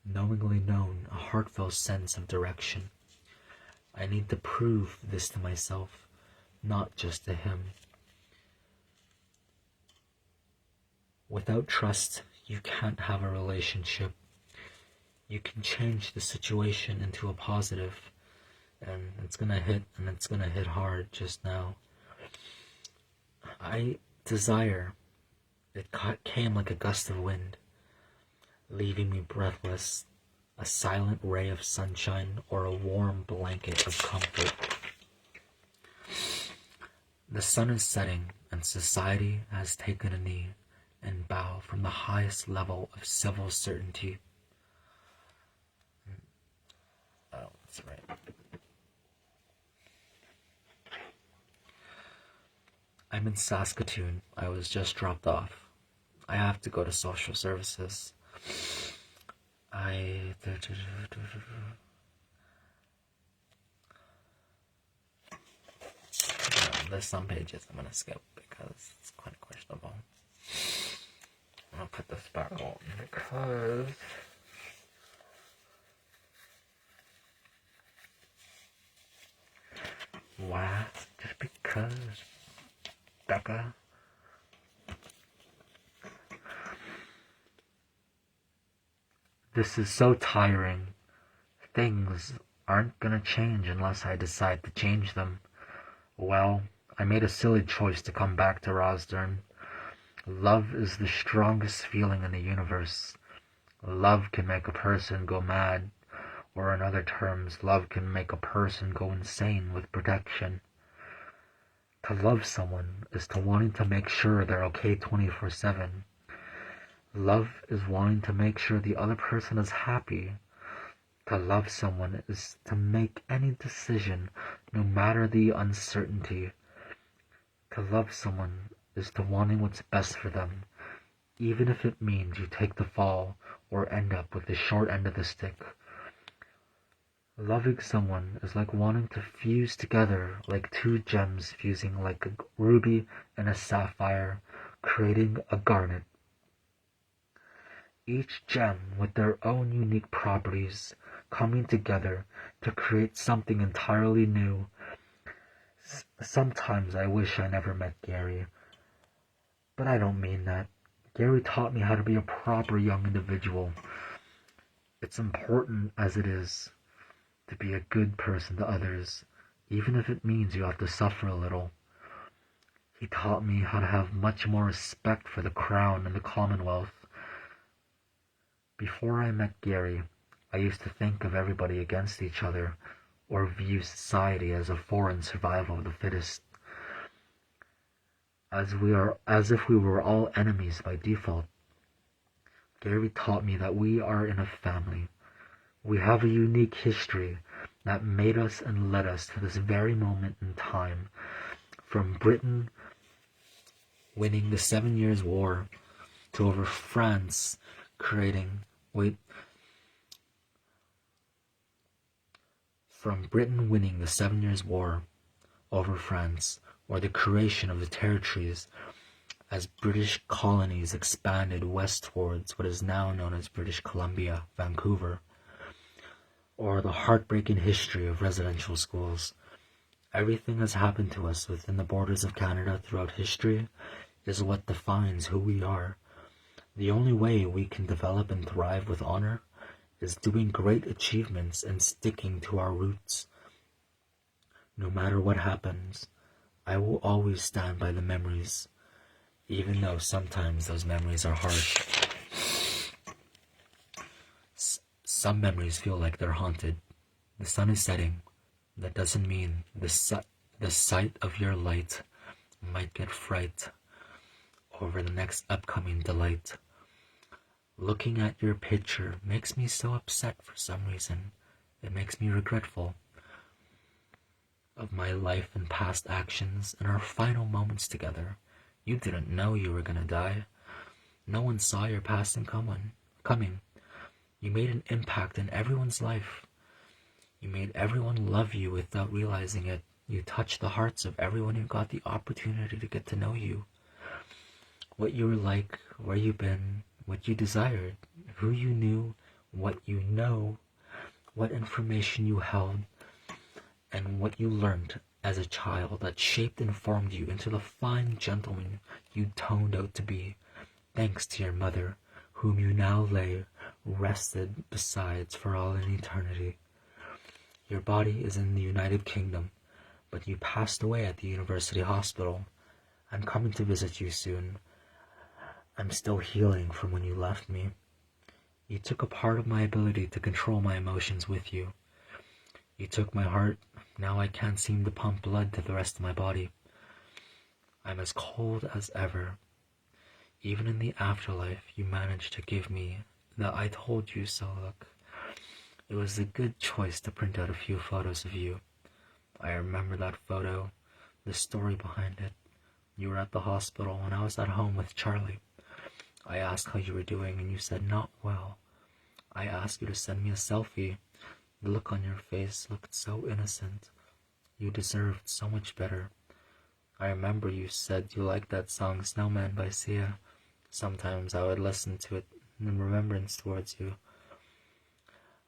Knowingly known, a heartfelt sense of direction. I need to prove this to myself, not just to him. Without trust, you can't have a relationship. You can change the situation into a positive, and it's gonna hit hard just now. Desire, it came like a gust of wind, leaving me breathless, a silent ray of sunshine or a warm blanket of comfort. The sun is setting, and society has taken a knee and bow from the highest level of civil certainty. Oh, that's right. I'm in Saskatoon. I was just dropped off. I have to go to social services. There's some pages I'm gonna skip because it's kind of questionable. I'll put this back on because why? Just because, Becca. This is so tiring. Things aren't gonna change unless I decide to change them. Well, I made a silly choice to come back to Rosdern. Love is the strongest feeling in the universe. Love can make a person go mad, or in other terms, love can make a person go insane with protection. To love someone is to wanting to make sure they're okay 24/7. Love is wanting to make sure the other person is happy. To love someone is to make any decision, no matter the uncertainty. To love someone is to wanting what's best for them, even if it means you take the fall or end up with the short end of the stick. Loving someone is like wanting to fuse together like two gems fusing like a ruby and a sapphire, creating a garnet. Each gem with their own unique properties coming together to create something entirely new. Sometimes I wish I never met Gary, but I don't mean that. Gary taught me how to be a proper young individual. It's important as it is to be a good person to others, even if it means you have to suffer a little. He taught me how to have much more respect for the crown and the commonwealth. Before I met Gary, I used to think of everybody against each other, or view society as a foreign survival of the fittest, as if we were all enemies by default. Gary taught me that we are in a family. We have a unique history that made us and led us to this very moment in time, from Britain winning the 7 Years' War to over France from Britain winning the 7 Years' War over France, or the creation of the territories as British colonies expanded west towards what is now known as British Columbia, Vancouver, or the heartbreaking history of residential schools. Everything that's happened to us within the borders of Canada throughout history is what defines who we are. The only way we can develop and thrive with honor is doing great achievements and sticking to our roots. No matter what happens, I will always stand by the memories, even though sometimes those memories are harsh. Some memories feel like they're haunted. The sun is setting. That doesn't mean the sight of your light might get fright over the next upcoming delight. Looking at your picture makes me so upset for some reason. It makes me regretful of my life and past actions and our final moments together. You didn't know you were gonna die. No one saw your passing coming. You made an impact in everyone's life. You made everyone love you without realizing it. You touched the hearts of everyone who got the opportunity to get to know you. what you were like, where you've been, what you desired, who you knew, what you know, what information you held, and what you learned as a child that shaped and formed you into the fine gentleman you toned out to be, thanks to your mother, whom you now lay rested besides for all in eternity. Your body is in the United Kingdom, but you passed away at the university hospital. I'm coming to visit you soon. I'm still healing from when you left me. You took a part of my ability to control my emotions with you. You took my heart. Now I can't seem to pump blood to the rest of my body. I'm as cold as ever. Even in the afterlife, you managed to give me the I told you so look. It was a good choice to print out a few photos of you. I remember that photo, the story behind it. You were at the hospital and I was at home with Charlie. I asked how you were doing and you said not well. I asked you to send me a selfie. The look on your face looked so innocent. You deserved so much better. I remember you said you liked that song Snowman by Sia. Sometimes I would listen to it in remembrance towards you.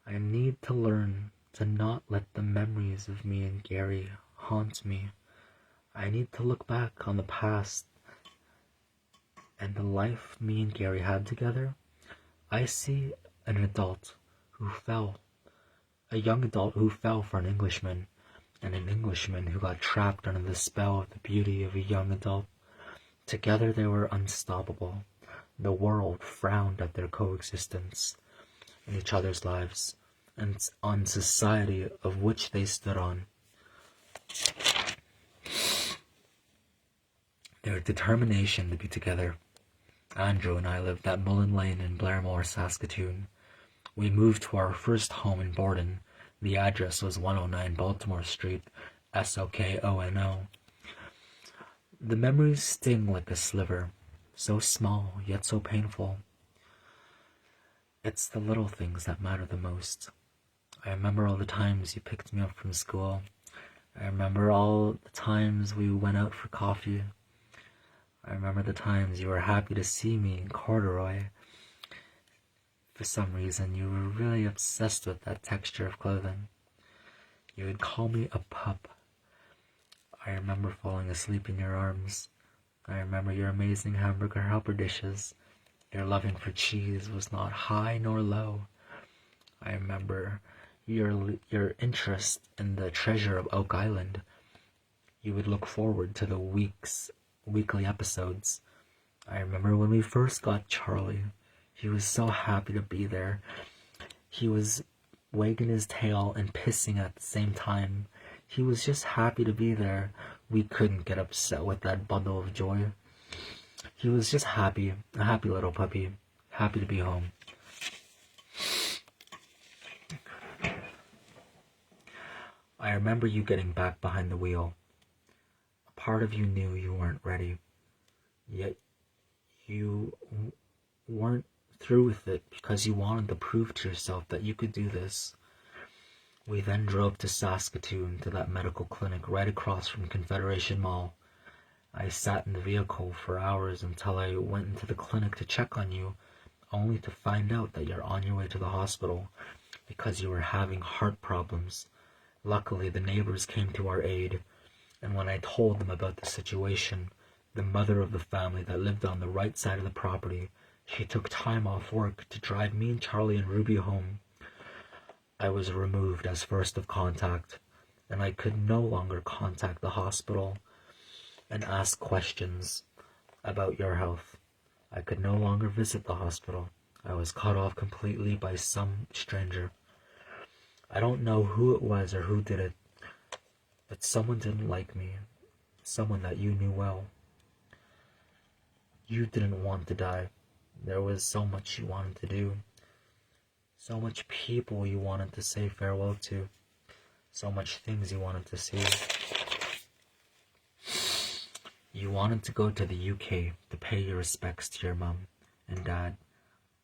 I need to learn to not let the memories of me and Gary haunt me. I need to look back on the past and the life me and Gary had together. I see an adult who fell, a young adult who fell for an Englishman, and an Englishman who got trapped under the spell of the beauty of a young adult. Together they were unstoppable. The world frowned at their coexistence in each other's lives, and on society of which they stood on. Their determination to be together. Andrew and I lived at Mullen Lane in Blairmore, Saskatoon. We moved to our first home in Borden. The address was 109 Baltimore Street, SOKONO. The memories sting like a sliver, so small yet so painful. It's the little things that matter the most. I remember all the times you picked me up from school. I remember all the times we went out for coffee. I remember the times you were happy to see me in corduroy. For some reason, you were really obsessed with that texture of clothing. You would call me a pup. I remember falling asleep in your arms. I remember your amazing hamburger helper dishes. Your loving for cheese was not high nor low. I remember your interest in the treasure of Oak Island. You would look forward to the weekly episodes. I remember when we first got Charlie. He was so happy to be there. He was wagging his tail and pissing at the same time. He was just happy to be there. We couldn't get upset with that bundle of joy. He was just happy, a happy little puppy, happy to be home. I remember you getting back behind the wheel. A part of you knew you weren't ready, yet you weren't through with it because you wanted to prove to yourself that you could do this. We then drove to Saskatoon to that medical clinic right across from Confederation Mall. I sat in the vehicle for hours until I went into the clinic to check on you, only to find out that you're on your way to the hospital because you were having heart problems. Luckily, the neighbors came to our aid, and when I told them about the situation, the mother of the family that lived on the right side of the property, she took time off work to drive me and Charlie and Ruby home. I was removed as first of contact, and I could no longer contact the hospital and ask questions about your health. I could no longer visit the hospital. I was cut off completely by some stranger. I don't know who it was or who did it, but someone didn't like me, someone that you knew well. You didn't want to die. There was so much you wanted to do, so much people you wanted to say farewell to, so much things you wanted to see. You wanted to go to the UK to pay your respects to your mom and dad.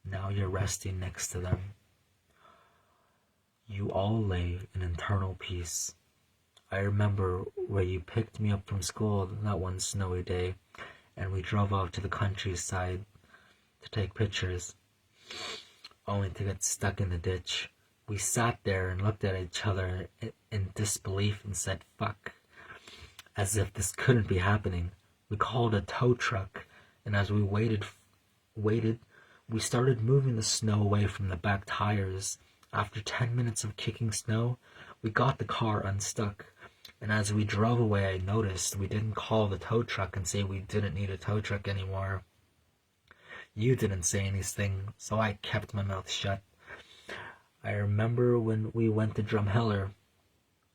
Now you're resting next to them. You all lay in eternal peace. I remember where you picked me up from school that one snowy day, and we drove off to the countryside to take pictures, only to get stuck in the ditch. We sat there and looked at each other in disbelief and said, fuck, as if this couldn't be happening. We called a tow truck, and as we waited, we started moving the snow away from the back tires. After 10 minutes of kicking snow, we got the car unstuck. And as we drove away, I noticed we didn't call the tow truck and say we didn't need a tow truck anymore. You didn't say anything, so I kept my mouth shut. I remember when we went to Drumheller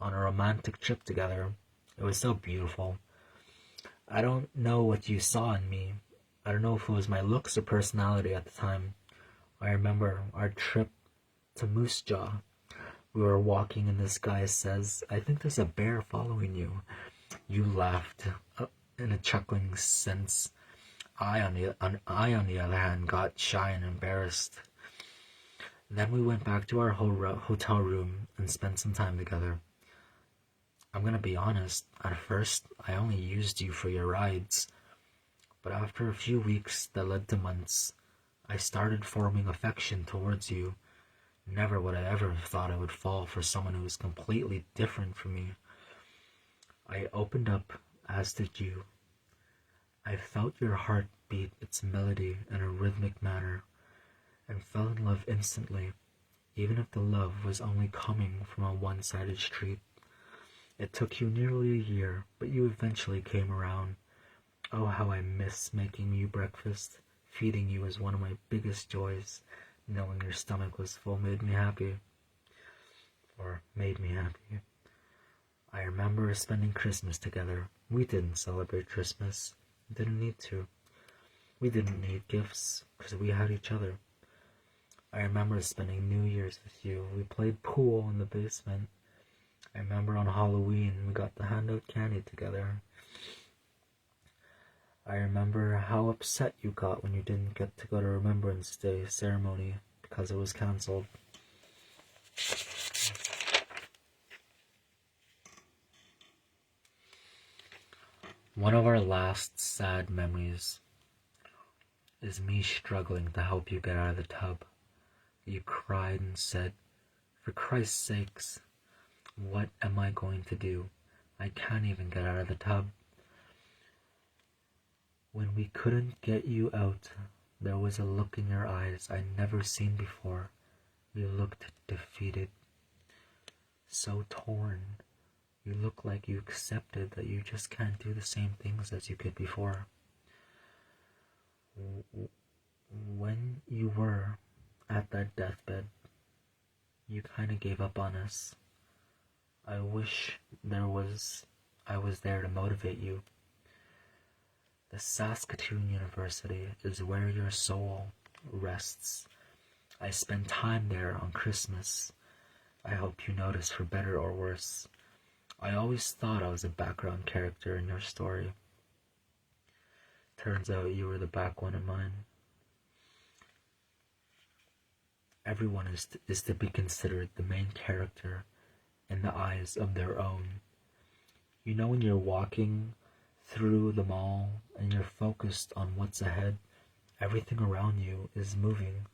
on a romantic trip together. It was so beautiful. I don't know what you saw in me. I don't know if it was my looks or personality at the time. I remember our trip to Moose Jaw. We were walking and this guy says, I think there's a bear following you. You laughed in a chuckling sense. I, on the other hand, got shy and embarrassed. Then we went back to our hotel room and spent some time together. I'm gonna be honest, at first I only used you for your rides, but after a few weeks that led to months, I started forming affection towards you. Never would I ever have thought I would fall for someone who was completely different from me. I opened up, as did you. I felt your heart beat its melody in a rhythmic manner, and fell in love instantly, even if the love was only coming from a one-sided street. It took you nearly a year, but you eventually came around. Oh, how I miss making you breakfast. Feeding you was one of my biggest joys. Knowing your stomach was full made me happy. Or made me happy. I remember spending Christmas together. We didn't celebrate Christmas. Didn't need to. We didn't need gifts, because we had each other. I remember spending New Year's with you. We played pool in the basement. I remember on Halloween we got to hand out candy together. I remember how upset you got when you didn't get to go to Remembrance Day ceremony because it was cancelled. One of our last sad memories is me struggling to help you get out of the tub. You cried and said, for Christ's sakes, what am I going to do? I can't even get out of the tub. When we couldn't get you out, there was a look in your eyes I'd never seen before. You looked defeated, so torn. You look like you accepted that you just can't do the same things as you could before. When you were at that deathbed, you kind of gave up on us. I wish I was there to motivate you. The Saskatoon University is where your soul rests. I spend time there on Christmas. I hope you notice, for better or worse. I always thought I was a background character in your story. Turns out you were the back one in mine. Everyone is to be considered the main character in the eyes of their own. You know, when you're walking through the mall and you're focused on what's ahead, everything around you is moving,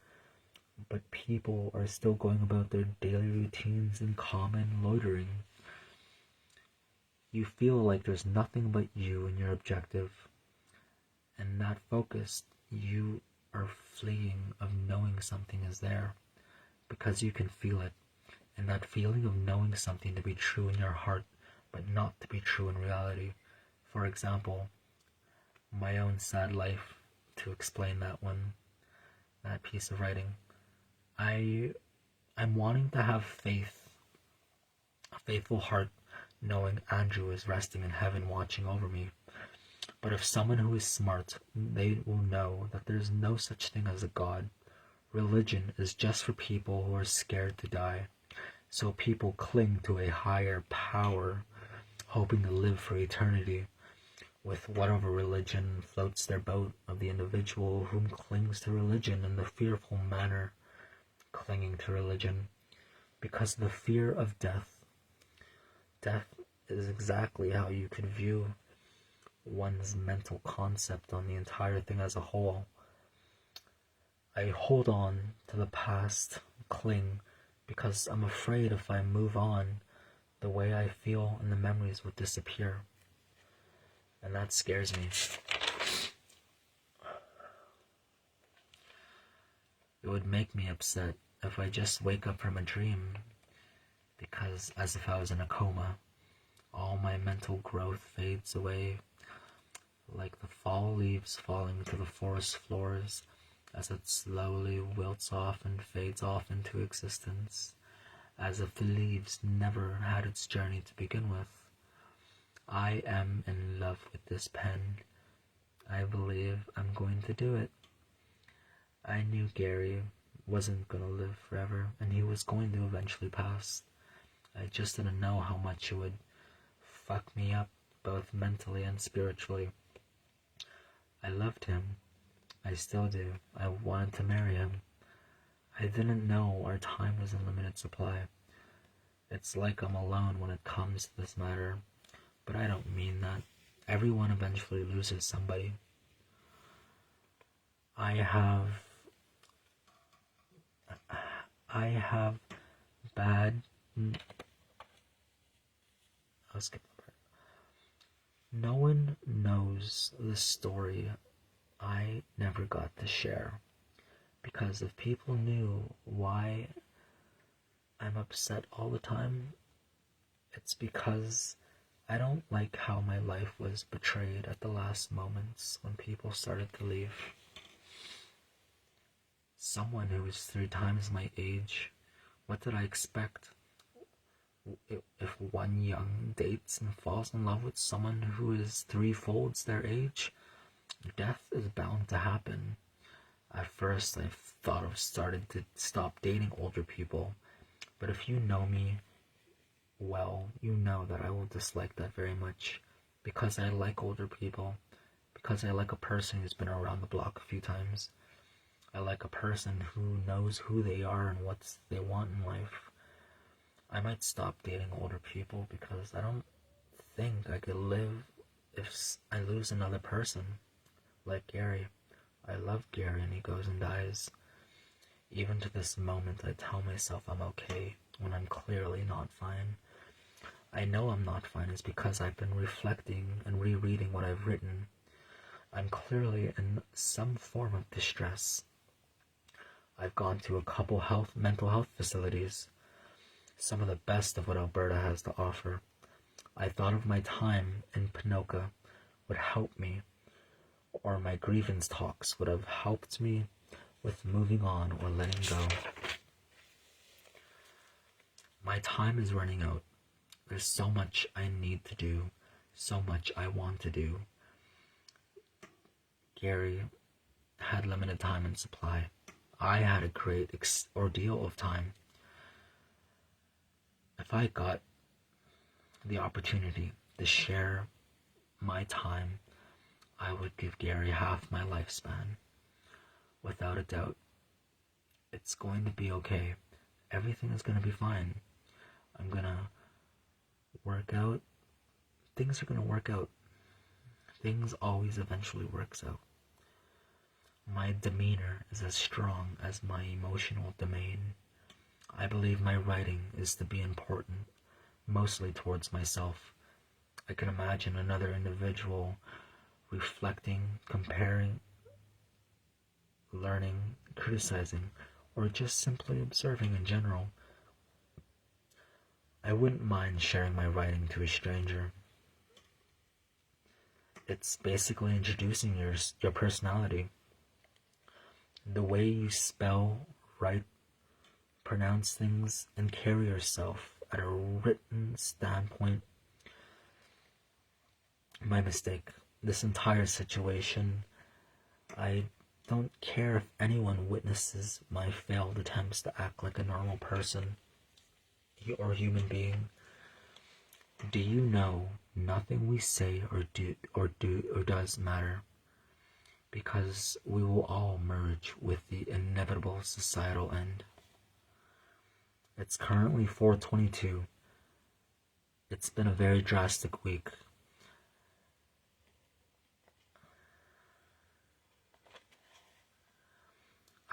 but people are still going about their daily routines in common loitering. You feel like there's nothing but you and your objective, and that focus, you are fleeing of knowing something is there, because you can feel it, and that feeling of knowing something to be true in your heart, but not to be true in reality. For example, my own sad life, to explain that piece of writing. I'm wanting to have faith, a faithful heart, knowing Andrew is resting in heaven watching over me. But if someone who is smart, they will know that there's no such thing as a God. Religion is just for people who are scared to die. So people cling to a higher power, hoping to live for eternity, with whatever religion floats their boat, of the individual whom clings to religion in the fearful manner, clinging to religion, because of the fear of death. Death is exactly how you could view one's mental concept on the entire thing as a whole. I hold on to the past, cling, because I'm afraid if I move on, the way I feel and the memories would disappear. And that scares me. It would make me upset if I just wake up from a dream, because as if I was in a coma, all my mental growth fades away, like the fall leaves falling to the forest floors as it slowly wilts off and fades off into existence, as if the leaves never had its journey to begin with. I am in love with this pen. I believe I'm going to do it. I knew Gary wasn't going to live forever, and he was going to eventually pass. I just didn't know how much it would fuck me up, both mentally and spiritually. I loved him. I still do. I wanted to marry him. I didn't know our time was in limited supply. It's like I'm alone when it comes to this matter, but I don't mean that. Everyone eventually loses somebody. I have bad. I'll skip the part. No one knows the story I never got to share, because if people knew why I'm upset all the time, it's because I don't like how my life was betrayed at the last moments when people started to leave. Someone who was 3 times my age, what did I expect? If one young dates and falls in love with someone who is 3-folds their age, death is bound to happen. At first, I thought of starting to stop dating older people, but if you know me well, you know that I will dislike that very much, because I like older people, because I like a person who's been around the block a few times. I like a person who knows who they are and what they want in life. I might stop dating older people because I don't think I could live if I lose another person. Like Gary. I love Gary and he goes and dies. Even to this moment, I tell myself I'm okay when I'm clearly not fine. I know I'm not fine is because I've been reflecting and rereading what I've written. I'm clearly in some form of distress. I've gone to a couple mental health facilities, some of the best of what Alberta has to offer. I thought of my time in Pinoca would help me, or my grievance talks would have helped me with moving on or letting go. My time is running out. There's so much I need to do, so much I want to do. Gary had limited time and supply. I had a great ordeal of time. If I got the opportunity to share my time, I would give Gary half my lifespan. Without a doubt. It's going to be okay. Everything is going to be fine. I'm going to work out. Things are going to work out. Things always eventually works out. My demeanor is as strong as my emotional domain. I believe my writing is to be important, mostly towards myself. I can imagine another individual reflecting, comparing, learning, criticizing, or just simply observing in general. I wouldn't mind sharing my writing to a stranger. It's basically introducing your personality. The way you spell, write, pronounce things, and carry yourself at a written standpoint. My mistake. This entire situation, I don't care if anyone witnesses my failed attempts to act like a normal person or human being. Do you know nothing we say or does matter? Because we will all merge with the inevitable societal end. It's currently 4:22. It's been a very drastic week.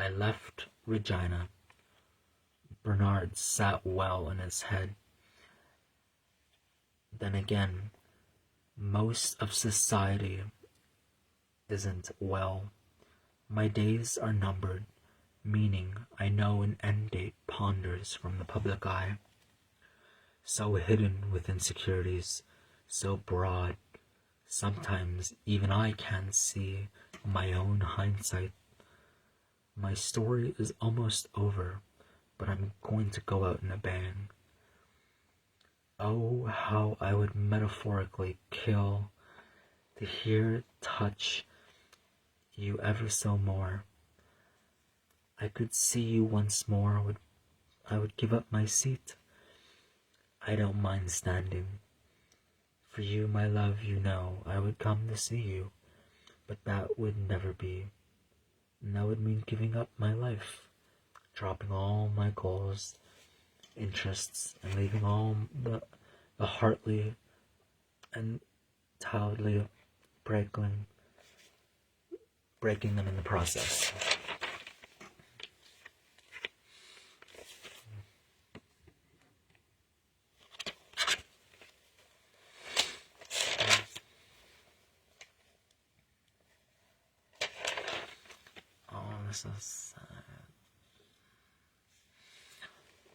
I left Regina. Bernard sat well in his head. Then again, most of society isn't well. My days are numbered, meaning I know an end date ponders from the public eye. So hidden with insecurities, so broad, sometimes even I can't see my own hindsight. My story is almost over, but I'm going to go out in a bang. Oh, how I would metaphorically kill to hear, touch you ever so more. I could see you once more, I would give up my seat. I don't mind standing. For you, my love, you know, I would come to see you, but that would never be. And that would mean giving up my life, dropping all my goals, interests, and leaving all the heartly and towardly breaking them in the process. Oh, this is sad.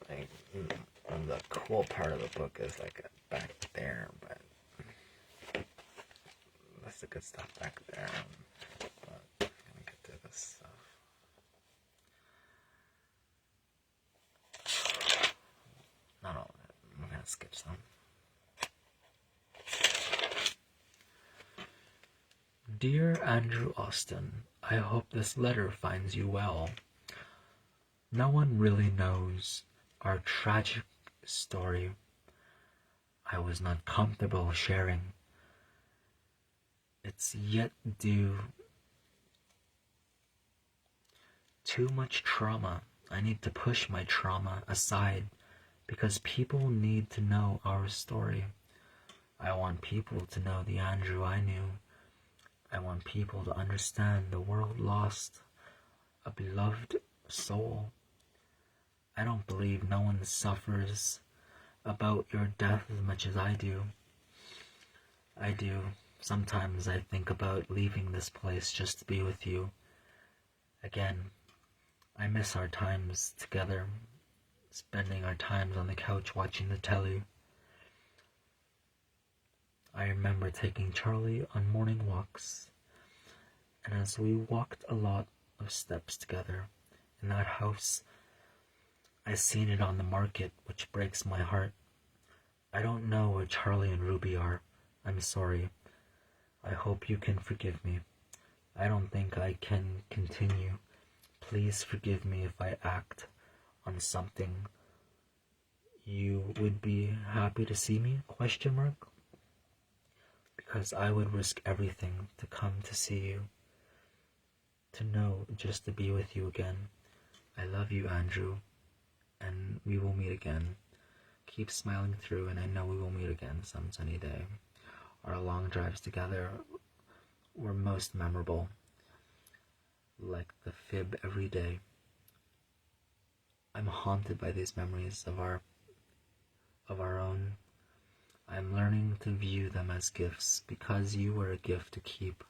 Like, the cool part of the book is like back there, but that's the good stuff back there. But I'm gonna get to this stuff. Not all of it. I'm gonna skip some. Dear Andrew Austin, I hope this letter finds you well. No one really knows our tragic story. I was not comfortable sharing. It's yet due too much trauma. I need to push my trauma aside because people need to know our story. I want people to know the Andrew I knew. I want people to understand the world lost a beloved soul. I don't believe no one suffers about your death as much as I do. I do. Sometimes I think about leaving this place just to be with you. Again, I miss our times together, spending our times on the couch watching the telly. I remember taking Charlie on morning walks, and as we walked a lot of steps together in that house, I seen it on the market, which breaks my heart. I don't know where Charlie and Ruby are. I'm sorry. I hope you can forgive me. I don't think I can continue. Please forgive me if I act on something. You would be happy to see me? ? Because I would risk everything to come to see you. To know just to be with you again. I love you, Andrew, and we will meet again. Keep smiling through, and I know we will meet again some sunny day. Our long drives together were most memorable, like the fib every day. I'm haunted by these memories of our own. I'm learning to view them as gifts because you were a gift to keep.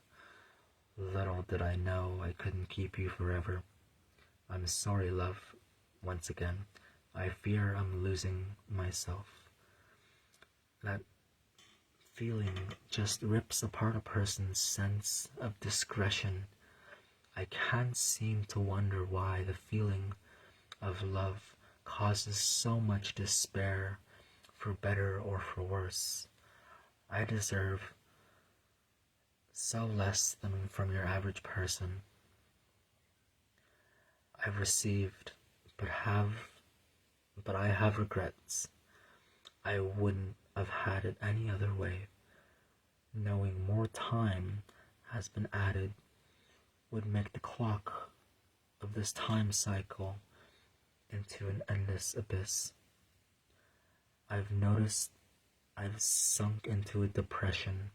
Little did I know I couldn't keep you forever. I'm sorry, love, once again. I fear I'm losing myself. That feeling just rips apart a person's sense of discretion. I can't seem to wonder why the feeling of love causes so much despair, for better or for worse. I deserve so less than from your average person. I've received, but I have regrets. I wouldn't have had it any other way. Knowing more time has been added would make the clock of this time cycle into an endless abyss. I've noticed I've sunk into a depression.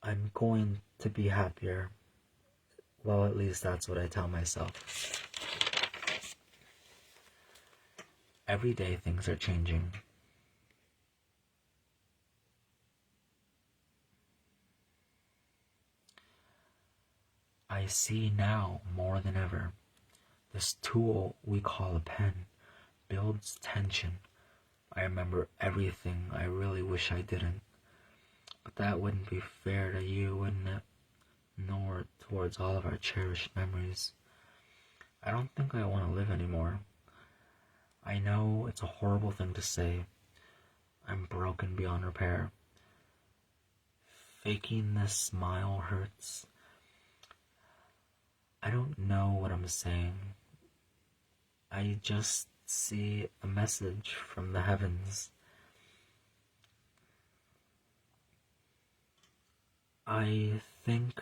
I'm going to be happier. Well, at least that's what I tell myself. Every day things are changing. I see now more than ever. This tool we call a pen builds tension. I remember everything I really wish I didn't. But that wouldn't be fair to you, wouldn't it? Nor towards all of our cherished memories. I don't think I want to live anymore. I know it's a horrible thing to say. I'm broken beyond repair. Faking this smile hurts. I don't know what I'm saying. I just see a message from the heavens. I think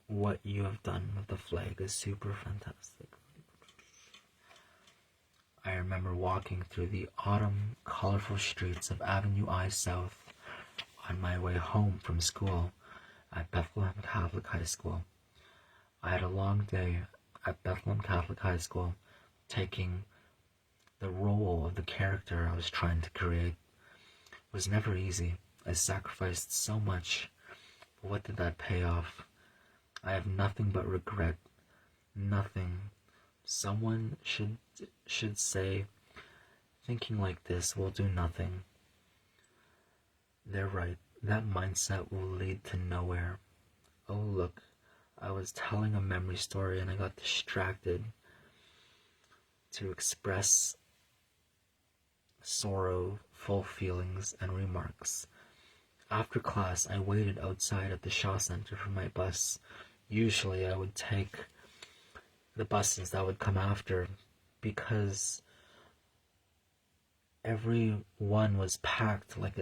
what you have done with the flag is super fantastic. I remember walking through the autumn, colorful streets of Avenue I South on my way home from school at Bethlehem Catholic High School. I had a long day at Bethlehem Catholic High School, taking the role of the character I was trying to create. It was never easy. I sacrificed so much, but what did that pay off? I have nothing but regret. Nothing. Someone should say, thinking like this will do nothing. They're right. That mindset will lead to nowhere. Oh, look, I was telling a memory story and I got distracted to express sorrowful feelings and remarks. After class, I waited outside at the Shaw Center for my bus. Usually, I would take the buses that would come after because every one was packed like